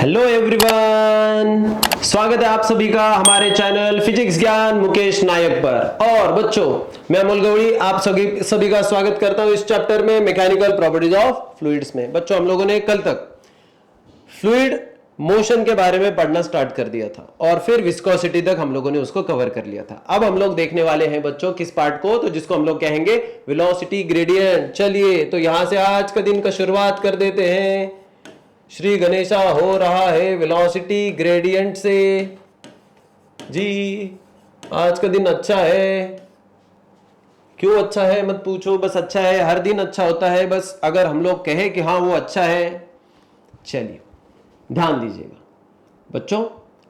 Hello everyone, स्वागत है आप सभी का हमारे चैनल फिजिक्स ज्ञान मुकेश नायक पर। और बच्चों, मैं अमोल गौड़ी आप सभी का स्वागत करता हूं इस चैप्टर में मैकेनिकल प्रॉपर्टीज ऑफ फ्लूइड्स में। बच्चों, हम लोगों ने कल तक फ्लूइड मोशन के बारे में पढ़ना स्टार्ट कर दिया था और फिर विस्कोसिटी तक हम लोगों ने उसको कवर कर लिया था। अब हम लोग देखने वाले हैं बच्चों किस पार्ट को, तो जिसको हम लोग कहेंगे वेलोसिटी ग्रेडियंट। चलिए, तो यहां से आज का दिन का शुरुआत कर देते हैं। श्री गणेशा हो रहा है वेलोसिटी ग्रेडियंट से। जी, आज का दिन अच्छा है। क्यों अच्छा है मत पूछो, बस अच्छा है। हर दिन अच्छा होता है, बस अगर हम लोग कहें कि हाँ वो अच्छा है। चलिए ध्यान दीजिएगा बच्चों,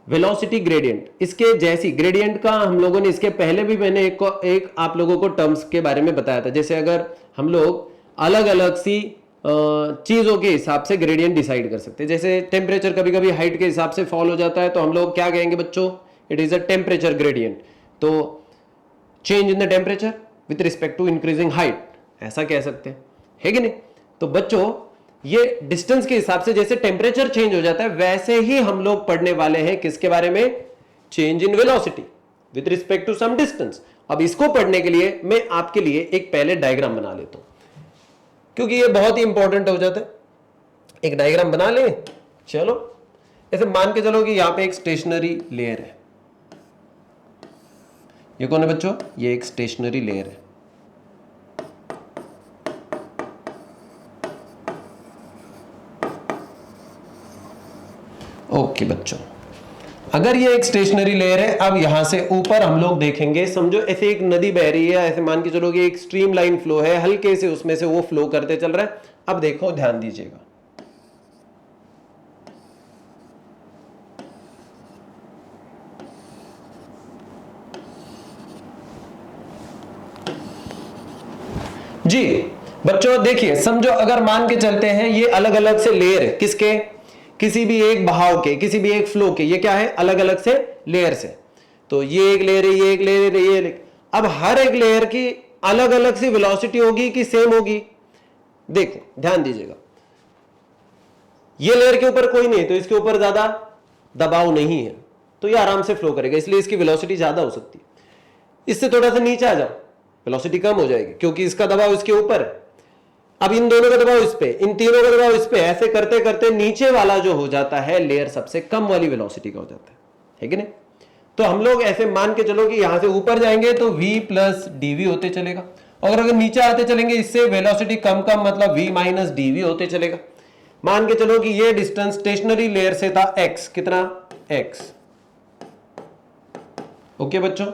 वेलोसिटी ग्रेडियंट, इसके जैसी ग्रेडियंट का हम लोगों ने इसके पहले भी मैंने एक आप लोगों को टर्म्स के बारे में बताया था। जैसे अगर हम लोग अलग अलग सी चीजों के हिसाब से ग्रेडियंट डिसाइड कर सकते हैं। जैसे टेम्परेचर कभी कभी हाइट के हिसाब से फॉल हो जाता है, तो हम लोग क्या कहेंगे बच्चों, it is a temperature gradient. तो change in the temperature with respect to increasing height, ऐसा कह सकते हैं, है कि नहीं। तो बच्चों, ये डिस्टेंस के हिसाब से जैसे टेम्परेचर चेंज हो जाता है, वैसे ही हम लोग पढ़ने वाले हैं किसके बारे में, change in velocity with respect to some distance. अब इसको पढ़ने के लिए मैं आपके लिए एक पहले डायग्राम बना लेता हूं, क्योंकि ये बहुत ही इंपॉर्टेंट हो जाता है। एक डायग्राम बना ले। चलो, ऐसे मान के चलो कि यहां पे एक स्टेशनरी लेयर है। ये कौन है बच्चों, ये एक स्टेशनरी लेयर है। ओके बच्चों, अगर ये एक स्टेशनरी लेयर है, अब यहां से ऊपर हम लोग देखेंगे, समझो ऐसे एक नदी बह रही है, ऐसे मान के चलो कि एक स्ट्रीम लाइन फ्लो है, हल्के से उसमें से वो फ्लो करते चल रहा है। अब देखो, ध्यान दीजिएगा, जी बच्चों देखिए, समझो अगर मान के चलते हैं ये अलग अलग से लेयर है, किसके, किसी भी एक बहाव के, किसी भी एक फ्लो के, ये क्या है, अलग अलग से लेयर से। तो ये एक लेयर है, ये एक लेयर है, ये अब हर एक लेयर की अलग अलग सी वेलोसिटी होगी कि सेम होगी। देखो ध्यान दीजिएगा, ये लेयर के ऊपर कोई नहीं, तो इसके ऊपर ज्यादा दबाव नहीं है, तो ये आराम से फ्लो करेगा, इसलिए इसकी वेलोसिटी ज्यादा हो सकती है। इससे थोड़ा सा नीचे आ जाओ, वेलोसिटी कम हो जाएगी, क्योंकि इसका दबाव इसके ऊपर है। अब इन दोनों का दबाव इस पे, इन तीनों का दबाव इस पे, ऐसे करते करते नीचे वाला जो हो जाता है लेयर सबसे कम वाली वेलोसिटी का हो जाता है कि नहीं। तो हम लोग ऐसे मान के चलो कि यहां से ऊपर जाएंगे तो v प्लस dv होते चलेगा, और अगर नीचे आते चलेंगे इससे वेलोसिटी कम कम, मतलब v माइनस dv होते चलेगा। मान के चलो कि ये डिस्टेंस स्टेशनरी लेयर से था x, कितना x। ओके बच्चों,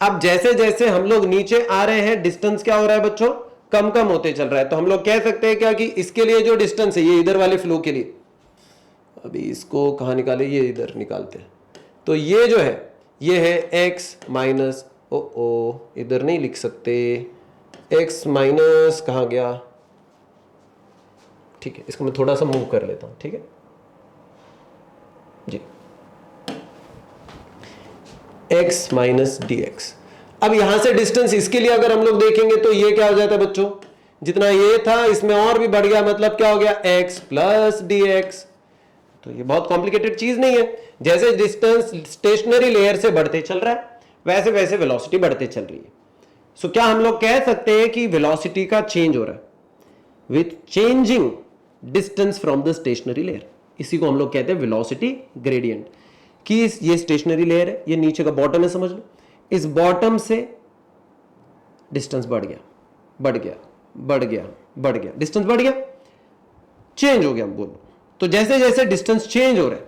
अब जैसे जैसे हम लोग नीचे आ रहे हैं, डिस्टेंस क्या हो रहा है बच्चों, कम कम होते चल रहा है। तो हम लोग कह सकते हैं क्या कि इसके लिए जो डिस्टेंस है, ये इधर वाले फ्लो के लिए, अभी इसको कहां निकाले, ये इधर निकालते हैं। तो ये जो है, ये है x माइनस, ओ इधर नहीं लिख सकते, x माइनस कहां गया, ठीक है, इसको मैं थोड़ा सा मूव कर लेता हूं, ठीक है जी, x माइनस डी एक्स। अब यहां से डिस्टेंस इसके लिए अगर हम लोग देखेंगे तो ये क्या हो जाता है बच्चों, जितना ये था इसमें और भी बढ़ गया, मतलब क्या हो गया, x प्लस डी एक्स। तो ये बहुत कॉम्प्लिकेटेड चीज नहीं है। जैसे डिस्टेंस स्टेशनरी लेयर से बढ़ते चल रहा है, वैसे वैसे वेलोसिटी बढ़ते चल रही है। सो क्या हम लोग कह सकते हैं कि वेलोसिटी का चेंज हो रहा है with changing distance from the stationary layer. इसी को हम लोग कहते हैं वेलोसिटी ग्रेडियंट। कि ये स्टेशनरी लेयर है, ये नीचे का बॉटम है, समझ लो, इस बॉटम से डिस्टेंस बढ़ गया, बढ़ गया, बढ़ गया, बढ़ गया, डिस्टेंस बढ़ गया, चेंज हो गया, बोलो। तो जैसे जैसे डिस्टेंस चेंज हो रहा है,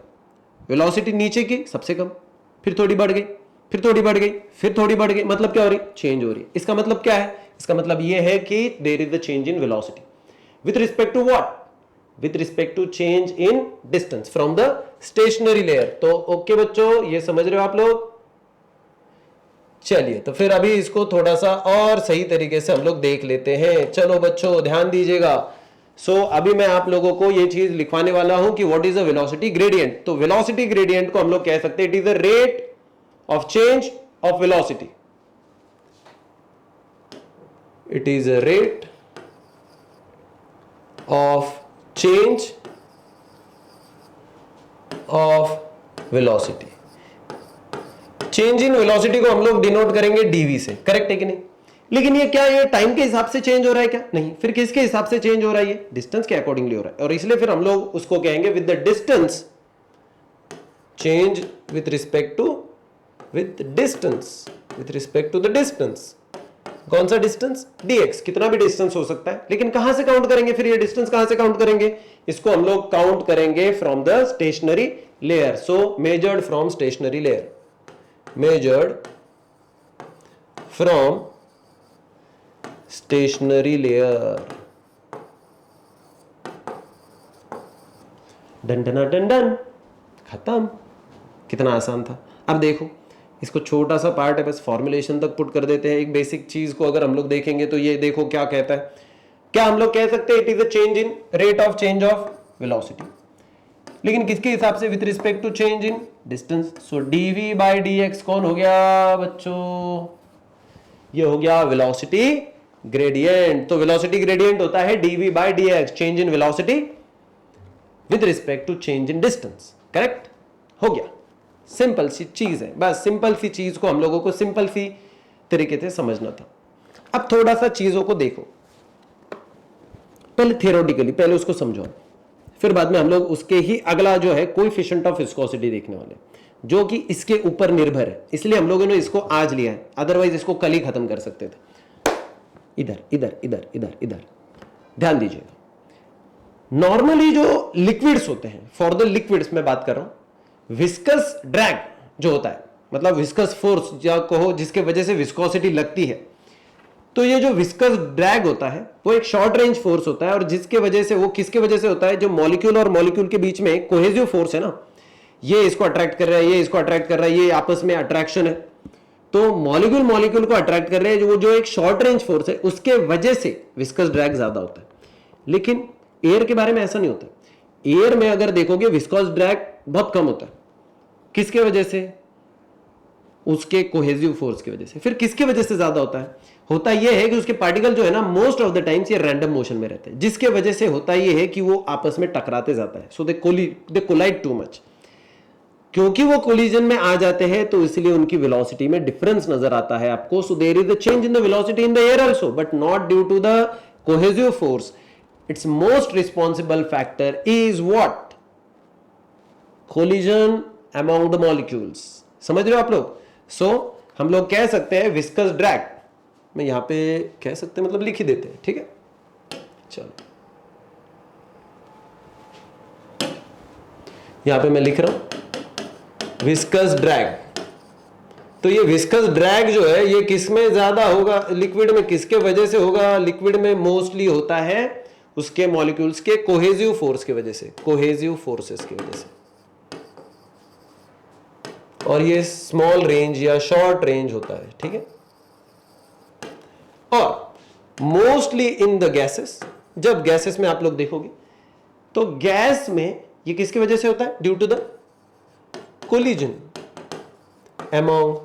वेलोसिटी नीचे की सबसे कम, फिर थोड़ी बढ़ गई, फिर थोड़ी बढ़ गई, फिर थोड़ी बढ़ गई, मतलब क्या हो रही, चेंज हो रही है। इसका मतलब क्या है, इसका मतलब यह है कि there is the change in velocity with respect to what, with respect to change in distance from the stationary layer. तो ओके बच्चों, ये समझ रहे हो आप लोग। चलिए, तो फिर अभी इसको थोड़ा सा और सही तरीके से हम लोग देख लेते हैं। चलो बच्चों ध्यान दीजिएगा। अभी मैं आप लोगों को ये चीज लिखवाने वाला हूं कि what is a velocity gradient. तो वेलोसिटी ग्रेडियंट को हम लोग कह सकते हैं it is the rate of change of velocity, it is a rate of change of velocity. Change in velocity को हम लोग डिनोट करेंगे डीवी से, करेक्ट है कि नहीं? लेकिन ये क्या, ये टाइम के हिसाब से चेंज हो रहा है क्या? नहीं। फिर किसके हिसाब से चेंज हो रहा है? ये डिस्टेंस के अकॉर्डिंगली हो रहा है, और इसलिए फिर हम लोग उसको कहेंगे with the distance change with respect to the distance. कौन सा डिस्टेंस? dx। कितना भी डिस्टेंस हो सकता है, लेकिन कहां से काउंट करेंगे? फिर ये डिस्टेंस कहां से काउंट करेंगे? इसको हम लोग काउंट करेंगे from the stationary layer. So measured from stationary layer, measured from stationary layer. Done done done done, खत्म। कितना आसान था। अब देखो, इसको छोटा सा पार्ट है, बस फॉर्मुलेशन तक पुट कर देते हैं। एक बेसिक चीज को अगर हम लोग देखेंगे तो ये देखो क्या कहता है। क्या हम लोग कह सकते हैं it is a change in rate of change of velocity, लेकिन किसके हिसाब से? With respect to change in distance. So DV by D X कौन हो गया बच्चों? ये हो गया वेलोसिटी ग्रेडियंट। तो वेलोसिटी ग्रेडियंट होता है DV by D X, change in velocity with respect to change in distance. Correct हो गया। सिंपल सी चीज है, बस सिंपल सी चीज को हम लोगों को सिंपल सी तरीके से समझना था। अब थोड़ा सा चीजों को देखो, पहले थियोरेटिकली पहले उसको समझो, फिर बाद में हम लोग उसके ही अगला जो है कोएफिशिएंट ऑफ विस्कोसिटी देखने वाले, जो कि इसके ऊपर निर्भर है। इसलिए हम लोगों ने इसको आज लिया है, अदरवाइज इसको कल ही खत्म कर सकते थे। इधर इधर इधर इधर इधर ध्यान दीजिएगा। नॉर्मली जो लिक्विड्स होते हैं, फॉर द लिक्विड्स मैं बात कर रहा हूं, विस्कस ड्रैग जो होता है, मतलब विस्कस फोर्स या कहो जिसके वजह से विस्कोसिटी लगती है, तो ये जो विस्कस ड्रैग होता है वो एक शॉर्ट रेंज फोर्स होता है, और जिसके वजह से, वो किसके वजह से होता है? जो मॉलिक्यूल और मॉलिक्यूल के बीच में कोहेसिव फोर्स है ना, ये इसको अट्रैक्ट कर रहा है, ये इसको अट्रैक्ट कर रहा है, ये आपस में अट्रैक्शन है। तो मॉलिक्यूल मॉलिक्यूल को अट्रैक्ट कर रहे हैं, जो एक शॉर्ट रेंज फोर्स है, उसके वजह से विस्कस ड्रैग ज्यादा होता है। लेकिन एयर के बारे में ऐसा नहीं होता। एयर में अगर देखोगे विस्कस ड्रैग बहुत कम होता है। किसके वजह से? उसके कोहेसिव फोर्स की वजह से। फिर किसकी वजह से ज्यादा होता है? होता यह है कि उसके पार्टिकल जो है ना, मोस्ट ऑफ द टाइम्स ये रैंडम मोशन में रहते हैं, जिसके वजह से होता यह है कि वो आपस में टकराते जाता है। सो दे कोलाइड टू मच। क्योंकि वो कोलिजन में आ जाते हैं तो इसलिए उनकी वेलोसिटी में डिफरेंस नजर आता है आपको। So there is a change in the velocity in the air also, but not due to the cohesive force. It's most responsible factor is what? Collision among the molecules. समझ रहे हो आप लोग? सो हम लोग कह सकते हैं विस्कस ड्रैग, मैं यहां पे कह सकते हैं, मतलब लिख ही देते हैं, ठीक है? चलो यहां पे मैं लिख रहा हूं विस्कस ड्रैग। तो ये विस्कस ड्रैग जो है ये किस में ज्यादा होगा? लिक्विड में। किसके वजह से होगा? लिक्विड में मोस्टली होता है उसके मॉलिक्यूल्स के कोहेसिव फोर्स की वजह से, कोहेसिव फोर्सेस की वजह से। और ये स्मॉल रेंज या शॉर्ट रेंज होता है, ठीक है? और मोस्टली इन द गैसेस, जब गैसेस में आप लोग देखोगे तो गैस में ये किसकी वजह से होता है? Due to the collision among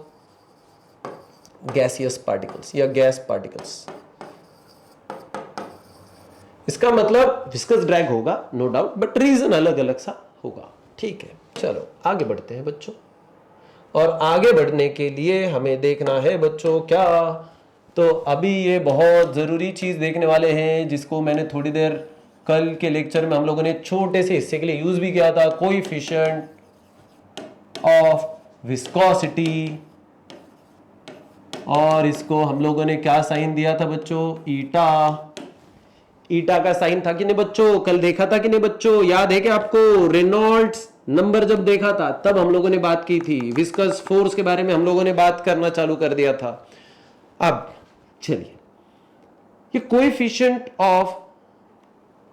gaseous particles या गैस पार्टिकल्स। इसका मतलब विस्कस ड्रैग होगा, नो डाउट, बट रीजन अलग अलग सा होगा, ठीक है? चलो आगे बढ़ते हैं बच्चों। और आगे बढ़ने के लिए हमें देखना है बच्चों क्या? तो अभी ये बहुत ज़रूरी चीज़ देखने वाले हैं, जिसको मैंने थोड़ी देर कल के लेक्चर में हम लोगों ने छोटे से हिस्से के लिए यूज़ भी किया था। कोएफिशिएंट ऑफ विस्कोसिटी, और इसको हम लोगों ने क्या साइन दिया था बच्चों? ईटा। ईटा का साइन था कि नहीं बच्चों? कल देखा था कि नहीं बच्चों? याद है कि आपको? रेनॉल्ड्स नंबर जब देखा था तब हम लोगों ने बात की थी, विस्कस फोर्स के बारे में हम लोगों ने बात करना चालू कर दिया था। अब चलिए, ये कोएफिशिएंट ऑफ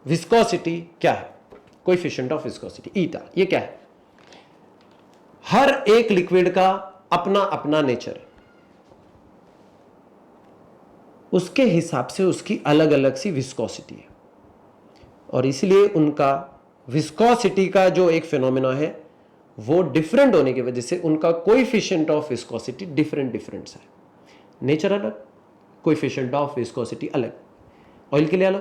विस्कोसिटी क्या है? कोएफिशिएंट ऑफ विस्कोसिटी ईटा, ये क्या है? हर एक लिक्विड का अपना अपना नेचर है, उसके हिसाब से उसकी अलग अलग सी विस्कोसिटी है, और इसलिए उनका विस्कोसिटी का जो एक फिनोमेना है वो डिफरेंट होने की वजह से उनका कोएफिशिएंट ऑफ विस्कोसिटी डिफरेंट है। नेचर अलग, कोएफिशिएंट ऑफ विस्कोसिटी अलग। ऑयल के लिए अलग,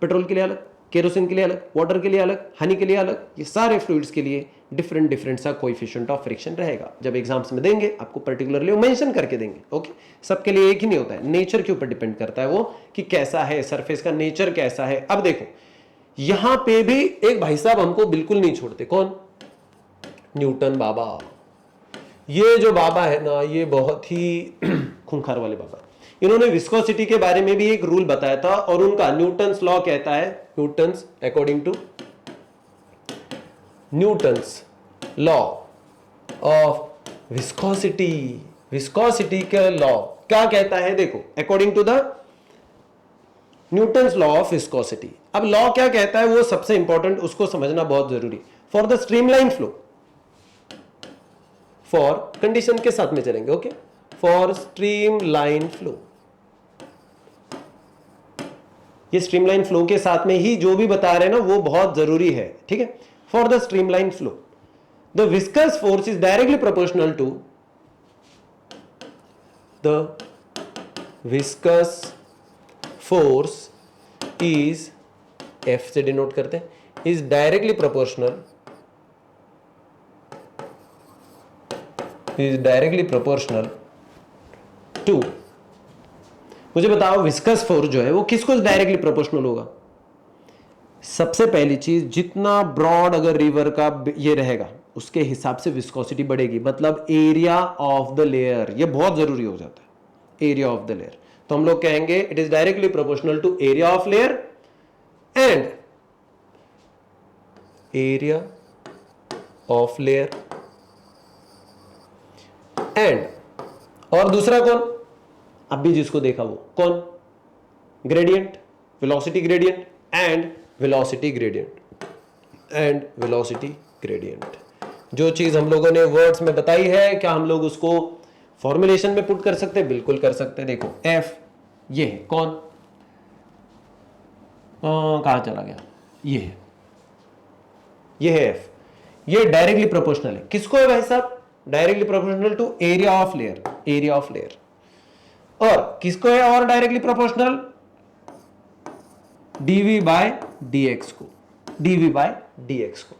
पेट्रोल के लिए अलग, केरोसिन के लिए अलग, वाटर के लिए अलग, हनी के लिए अलग, ये सारे फ्लूइड्स के लिए डिफरेंट डिफरेंट सा कोएफिशिएंट ऑफ फ्रिक्शन रहेगा। जब एग्जाम्स में देंगे आपको पर्टिकुलरली मेंशन करके देंगे। ओके, सबके लिए एक ही नहीं होता है, नेचर के ऊपर डिपेंड करता है वो कि कैसा है सरफेस का नेचर कैसा है। अब देखो यहां पे भी एक भाई साहब हमको बिल्कुल नहीं छोड़ते, कौन? न्यूटन बाबा। ये जो बाबा है ना, ये बहुत ही खूंखार वाले बाबा। इन्होंने विस्कोसिटी के बारे में भी एक रूल बताया था और उनका न्यूटन्स लॉ कहता है, Newton's according to Newton's law of viscosity, viscosity का लॉ क्या कहता है? देखो, according to the Newton's law of viscosity. अब लॉ क्या कहता है वो सबसे इंपॉर्टेंट, उसको समझना बहुत जरूरी। For the streamline flow, for condition के साथ में चलेंगे। ओके, फॉर स्ट्रीमलाइन फ्लो, ये स्ट्रीमलाइन फ्लो के साथ में ही जो भी बता रहे हैं ना वो बहुत जरूरी है, ठीक है। For the streamline flow the viscous force is directly proportional to the viscous force is, F से डिनोट करते हैं, is directly proportional, is directly proportional to, मुझे बताओ विस्कस फोर्स जो है वो किसको डायरेक्टली प्रोपोर्शनल होगा? सबसे पहली चीज, जितना ब्रॉड अगर रिवर का ये रहेगा उसके हिसाब से विस्कोसिटी बढ़ेगी, मतलब एरिया ऑफ द लेयर, ये बहुत जरूरी हो जाता है, एरिया ऑफ द लेयर। तो हम लोग कहेंगे it is directly proportional to area of layer and area of layer and, और दूसरा कौन? अब भी जिसको देखा वो कौन? Gradient, velocity gradient and velocity gradient and velocity gradient. जो चीज हम लोगों ने वर्ड्स में बताई है, क्या हम लोग उसको फॉर्मुलेशन में पुट कर सकते हैं? बिल्कुल कर सकते हैं। देखो एफ ये है, कौन? कहां चला गया? ये है, ये है एफ। ये डायरेक्टली प्रोपोर्शनल है, किसको है भाई साहब? Directly proportional to area of layer, area of layer. और किसको है और directly proportional? dv by dx को, dv बाय dx को।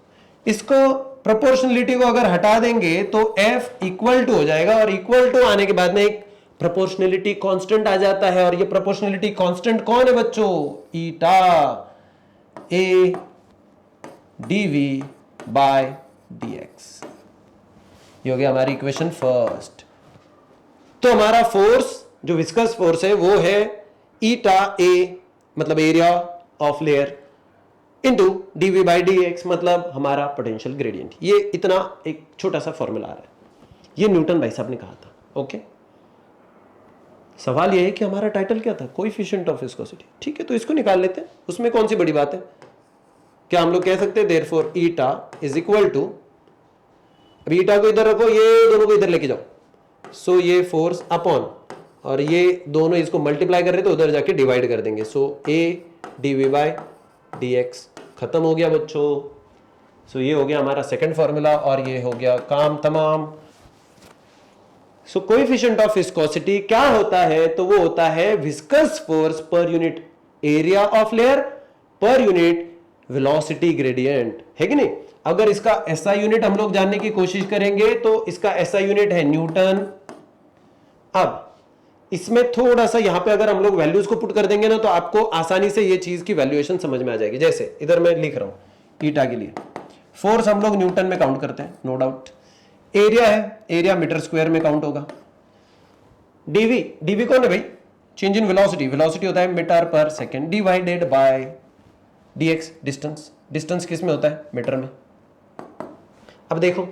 इसको प्रोपोर्शनलिटी को अगर हटा देंगे तो f इक्वल टू हो जाएगा, और इक्वल टू आने के बाद में एक प्रोपोर्शनलिटी कांस्टेंट आ जाता है, और ये प्रोपोर्शनलिटी कांस्टेंट कौन है बच्चों? ईटा a dv बाय dx। ये हो गया हमारी इक्वेशन फर्स्ट। तो हमारा फोर्स जो विस्कस फोर्स है वो है ईटा ए, मतलब area of layer, into dv by dx, मतलब हमारा पोटेंशियल ग्रेडियंट। ये इतना एक छोटा सा फॉर्मूला आ रहा है, ये न्यूटन भाई साहब ने कहा था। ओके, सवाल ये है कि हमारा टाइटल क्या था? Coefficient of viscosity. ठीक है, तो इसको निकाल लेते हैं, उसमें कौन सी बड़ी बात है? क्या हम लोग कह सकते हैं therefore eta is equal to, अब ईटा को इधर रखो, ये दोनों को इधर लेके जाओ, सो ये फोर्स अपॉन, और ये दोनों इसको मल्टीप्लाई कर रहे तो उधर जाके डिवाइड कर देंगे, सो ए dv बाय dx। खत्म हो गया बच्चों। सो ये हो गया हमारा सेकंड फॉर्मूला, और ये हो गया काम तमाम। सो कोएफिशिएंट ऑफ विस्कोसिटी क्या होता है? तो वो होता है viscous force per unit area of layer per unit velocity gradient, है कि नहीं? अगर इसका SI यूनिट हम लोग जानने की कोशिश करेंगे तो इसका SI यूनिट है न्यूटन। अब इसमें थोड़ा सा यहां पे अगर हम लोग वैल्यूज को पुट कर देंगे ना तो आपको आसानी से ये चीज की वैल्यूएशन समझ में आ जाएगी। जैसे इधर मैं लिख रहा हूं ईटा के लिए फोर्स हम लोग न्यूटन में काउंट करते हैं, नो डाउट। एरिया है, एरिया मीटर स्क्वायर में काउंट होगा। डीवी, डीवी कौन है भाई? चेंज इन वेलोसिटी, वेलोसिटी होता है मीटर पर second divided by DX, distance, distance किस में होता है? मीटर में। अब देखो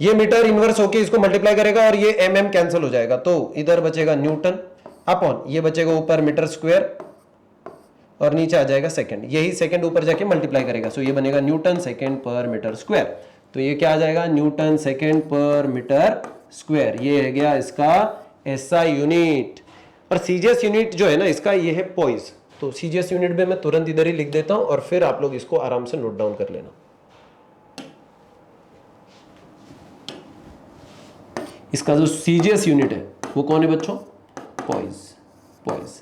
ये मीटर इनवर्स होके इसको मल्टीप्लाई करेगा और ये mm कैंसिल हो जाएगा, तो इधर बचेगा न्यूटन अपॉन, ये बचेगा ऊपर मीटर स्क्वायर और नीचे आ जाएगा सेकंड, यही सेकंड ऊपर जाके मल्टीप्लाई करेगा, सो ये बनेगा न्यूटन सेकंड पर मीटर स्क्वायर। तो ये क्या आ जाएगा? न्यूटन सेकंड पर मीटर स्क्वायर। ये है गया इसका SI यूनिट। और सीजीएस यूनिट जो है ना इसका, ये है पॉइज। तो सीजीएस यूनिट में मैं तुरंत इधर ही लिख देता हूं और फिर आप लोग इसको आराम से नोट डाउन कर लेना। इसका जो सीजीएस यूनिट है वो कौन है बच्चों? Poise, poise.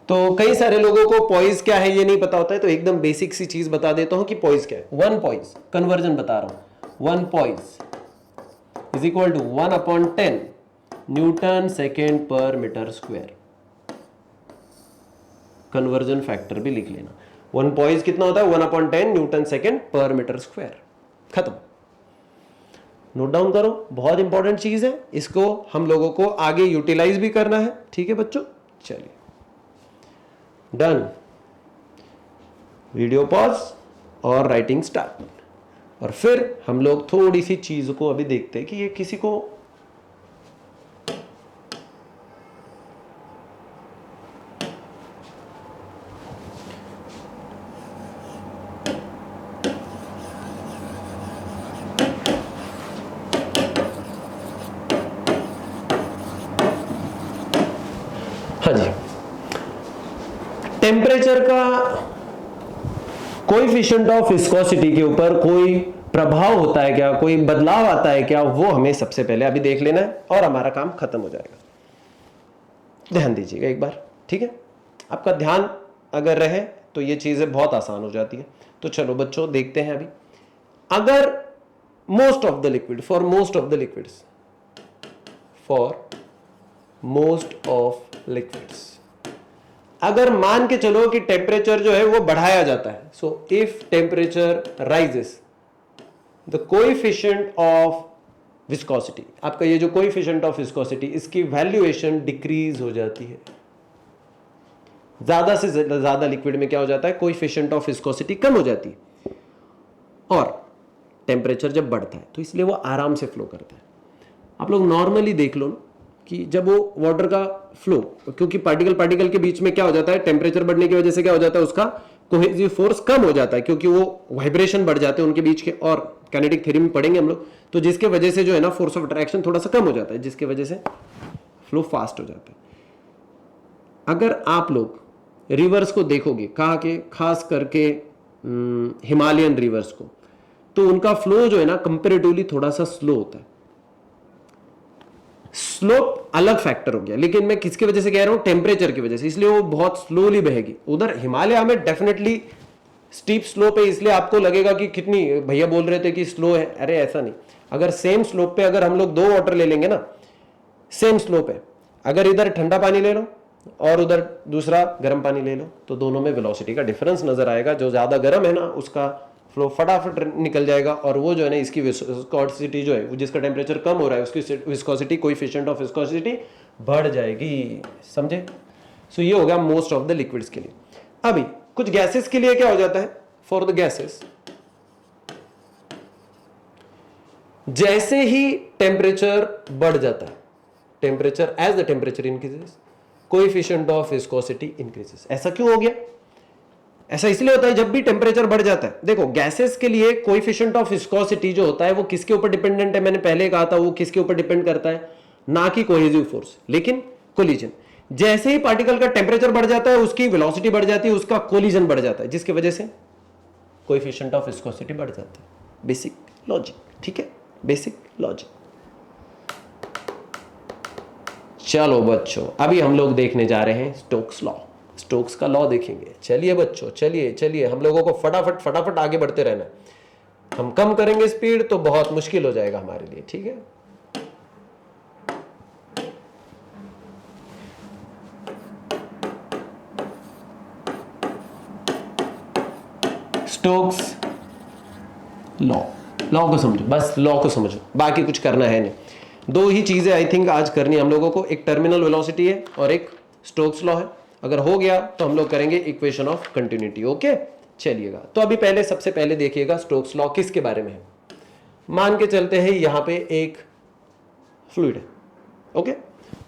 तो कई सारे लोगों को पॉइज क्या है ये नहीं पता होता है, तो एकदम बेसिक सी चीज बता देता हूं कि पॉइज क्या है। वन पॉइज, कन्वर्जन बता रहा हूं, one poise is equal to 1/10 newton second पर मीटर स्क्वायर। कन्वर्जन फैक्टर भी लिख लेना। वन पॉइज कितना होता है? 1/10 न्यूटन सेकेंड पर मीटर स्क्वायर। खत्म। नोट डाउन करो, बहुत इंपॉर्टेंट चीज है, इसको हम लोगों को आगे यूटिलाइज भी करना है। ठीक है बच्चों, चलिए डन। वीडियो पॉज और राइटिंग स्टार्ट। और फिर हम लोग थोड़ी सी चीज को अभी देखते हैं कि ये किसी को हाँ जी, टेम्परेचर का कोएफिशिएंट ऑफ विस्कोसिटी के ऊपर कोई प्रभाव होता है क्या, कोई बदलाव आता है क्या, वो हमें सबसे पहले अभी देख लेना है और हमारा काम खत्म हो जाएगा। ध्यान दीजिएगा एक बार, ठीक है? आपका ध्यान अगर रहे तो ये चीजें बहुत आसान हो जाती है। तो चलो बच्चों देखते हैं अभी। अगर most of the liquid, for most of the liquids, for most of liquids, अगर मान के चलो कि टेम्परेचर जो है वो बढ़ाया जाता है, so if temperature rises the coefficient of viscosity, आपका ये जो कोएफिशिएंट ऑफ विस्कोसिटी, इसकी वैल्यूएशन डिक्रीज हो जाती है। ज्यादा से ज्यादा लिक्विड में क्या हो जाता है? कोएफिशिएंट ऑफ विस्कोसिटी कम हो जाती है। और टेम्परेचर जब बढ़ता है तो इसलिए वो आराम से फ्लो करता है। आप लोग नॉर्मली देख लो कि जब वो वाटर का फ्लो, क्योंकि पार्टिकल के बीच में क्या हो जाता है, टेम्परेचर बढ़ने की वजह से क्या हो जाता है, उसका कोहेसिव फोर्स कम हो जाता है, क्योंकि वो वाइब्रेशन बढ़ जाते हैं उनके बीच के। और काइनेटिक थ्योरी में पढ़ेंगे हम लोग, तो जिसके वजह से जो है ना फोर्स ऑफ अट्रैक्शन थोड़ा सा कम हो जाता है, जिसके वजह से फ्लो फास्ट हो जाता है। अगर आप लोग रिवर्स को देखोगे, कहा कि खास करके हिमालयन रिवर्स को, तो उनका फ्लो जो है ना कंपेरेटिवली थोड़ा सा स्लो होता है। स्लोप अलग फैक्टर हो गया, लेकिन मैं किसकी वजह से कह रहा हूं? टेम्परेचर की वजह से, इसलिए वो बहुत स्लोली बहेगी। उधर हिमालय में डेफिनेटली स्टीप स्लोप है, इसलिए आपको लगेगा कि कितनी, भैया बोल रहे थे कि स्लो है, अरे ऐसा नहीं। अगर सेम स्लोप पे अगर हम लोग दो वाटर ले लेंगे ना, सेम स्लोप है, अगर इधर ठंडा पानी ले लो और उधर दूसरा गर्म पानी ले लो, तो दोनों में वेलोसिटी का डिफरेंस नजर आएगा। जो ज्यादा गर्म है ना उसका फ्लो फटाफट निकल जाएगा, और वो जो है ना इसकी विस्कोसिटी जो है, जिसका टेम्परेचर कम हो रहा है, उसकी विस्कोसिटी, कोएफिशिएंट ऑफ विस्कोसिटी बढ़ जाएगी। समझे? सो ये हो गया मोस्ट ऑफ द लिक्विड्स के लिए। अभी कुछ गैसेस के लिए क्या हो जाता है? फॉर द गैसेस, जैसे ही टेम्परेचर बढ़ जाता है, temperature as the temperature increases, coefficient of viscosity increases. ऐसा क्यों हो गया? ऐसा इसलिए होता है जब भी टेम्परेचर बढ़ जाता है। देखो गैसेस के लिए कोएफिशिएंट ऑफ विस्कोसिटी जो होता है वो किसके ऊपर डिपेंडेंट है? मैंने पहले कहा था वो किसके ऊपर डिपेंड करता है, ना कि कोहेसिव फोर्स, लेकिन कोलिजन। जैसे ही पार्टिकल का टेम्परेचर बढ़ जाता है उसकी वेलोसिटी बढ़ जाती है, उसका कोलिजन बढ़ जाता है, जिसकी वजह से कोएफिशिएंट ऑफ विस्कोसिटी बढ़ जाता है। बेसिक लॉजिक, ठीक है? Basic logic. चलो बच्चों, अभी हम लोग देखने जा रहे हैं स्टोक्स लॉ। स्टोक्स का लॉ देखेंगे। चलिए बच्चों, चलिए हम लोगों को फटाफट आगे बढ़ते रहना है। हम कम करेंगे स्पीड तो बहुत मुश्किल हो जाएगा हमारे लिए, ठीक है? स्टोक्स लॉ को समझो, बस लॉ को समझो, बाकी कुछ करना है नहीं। दो ही चीजें आई थिंक आज करनी हम लोगों को, एक टर्मिनल वेलोसिटी है और एक स्टोक्स लॉ है। अगर हो गया तो हम लोग करेंगे इक्वेशन ऑफ कंटिन्यूटी। ओके, चलिएगा। तो अभी पहले सबसे पहले देखिएगा स्टोक्स लॉ किसके बारे में है। मान के चलते हैं यहां पे एक फ्लूइड है, ओके,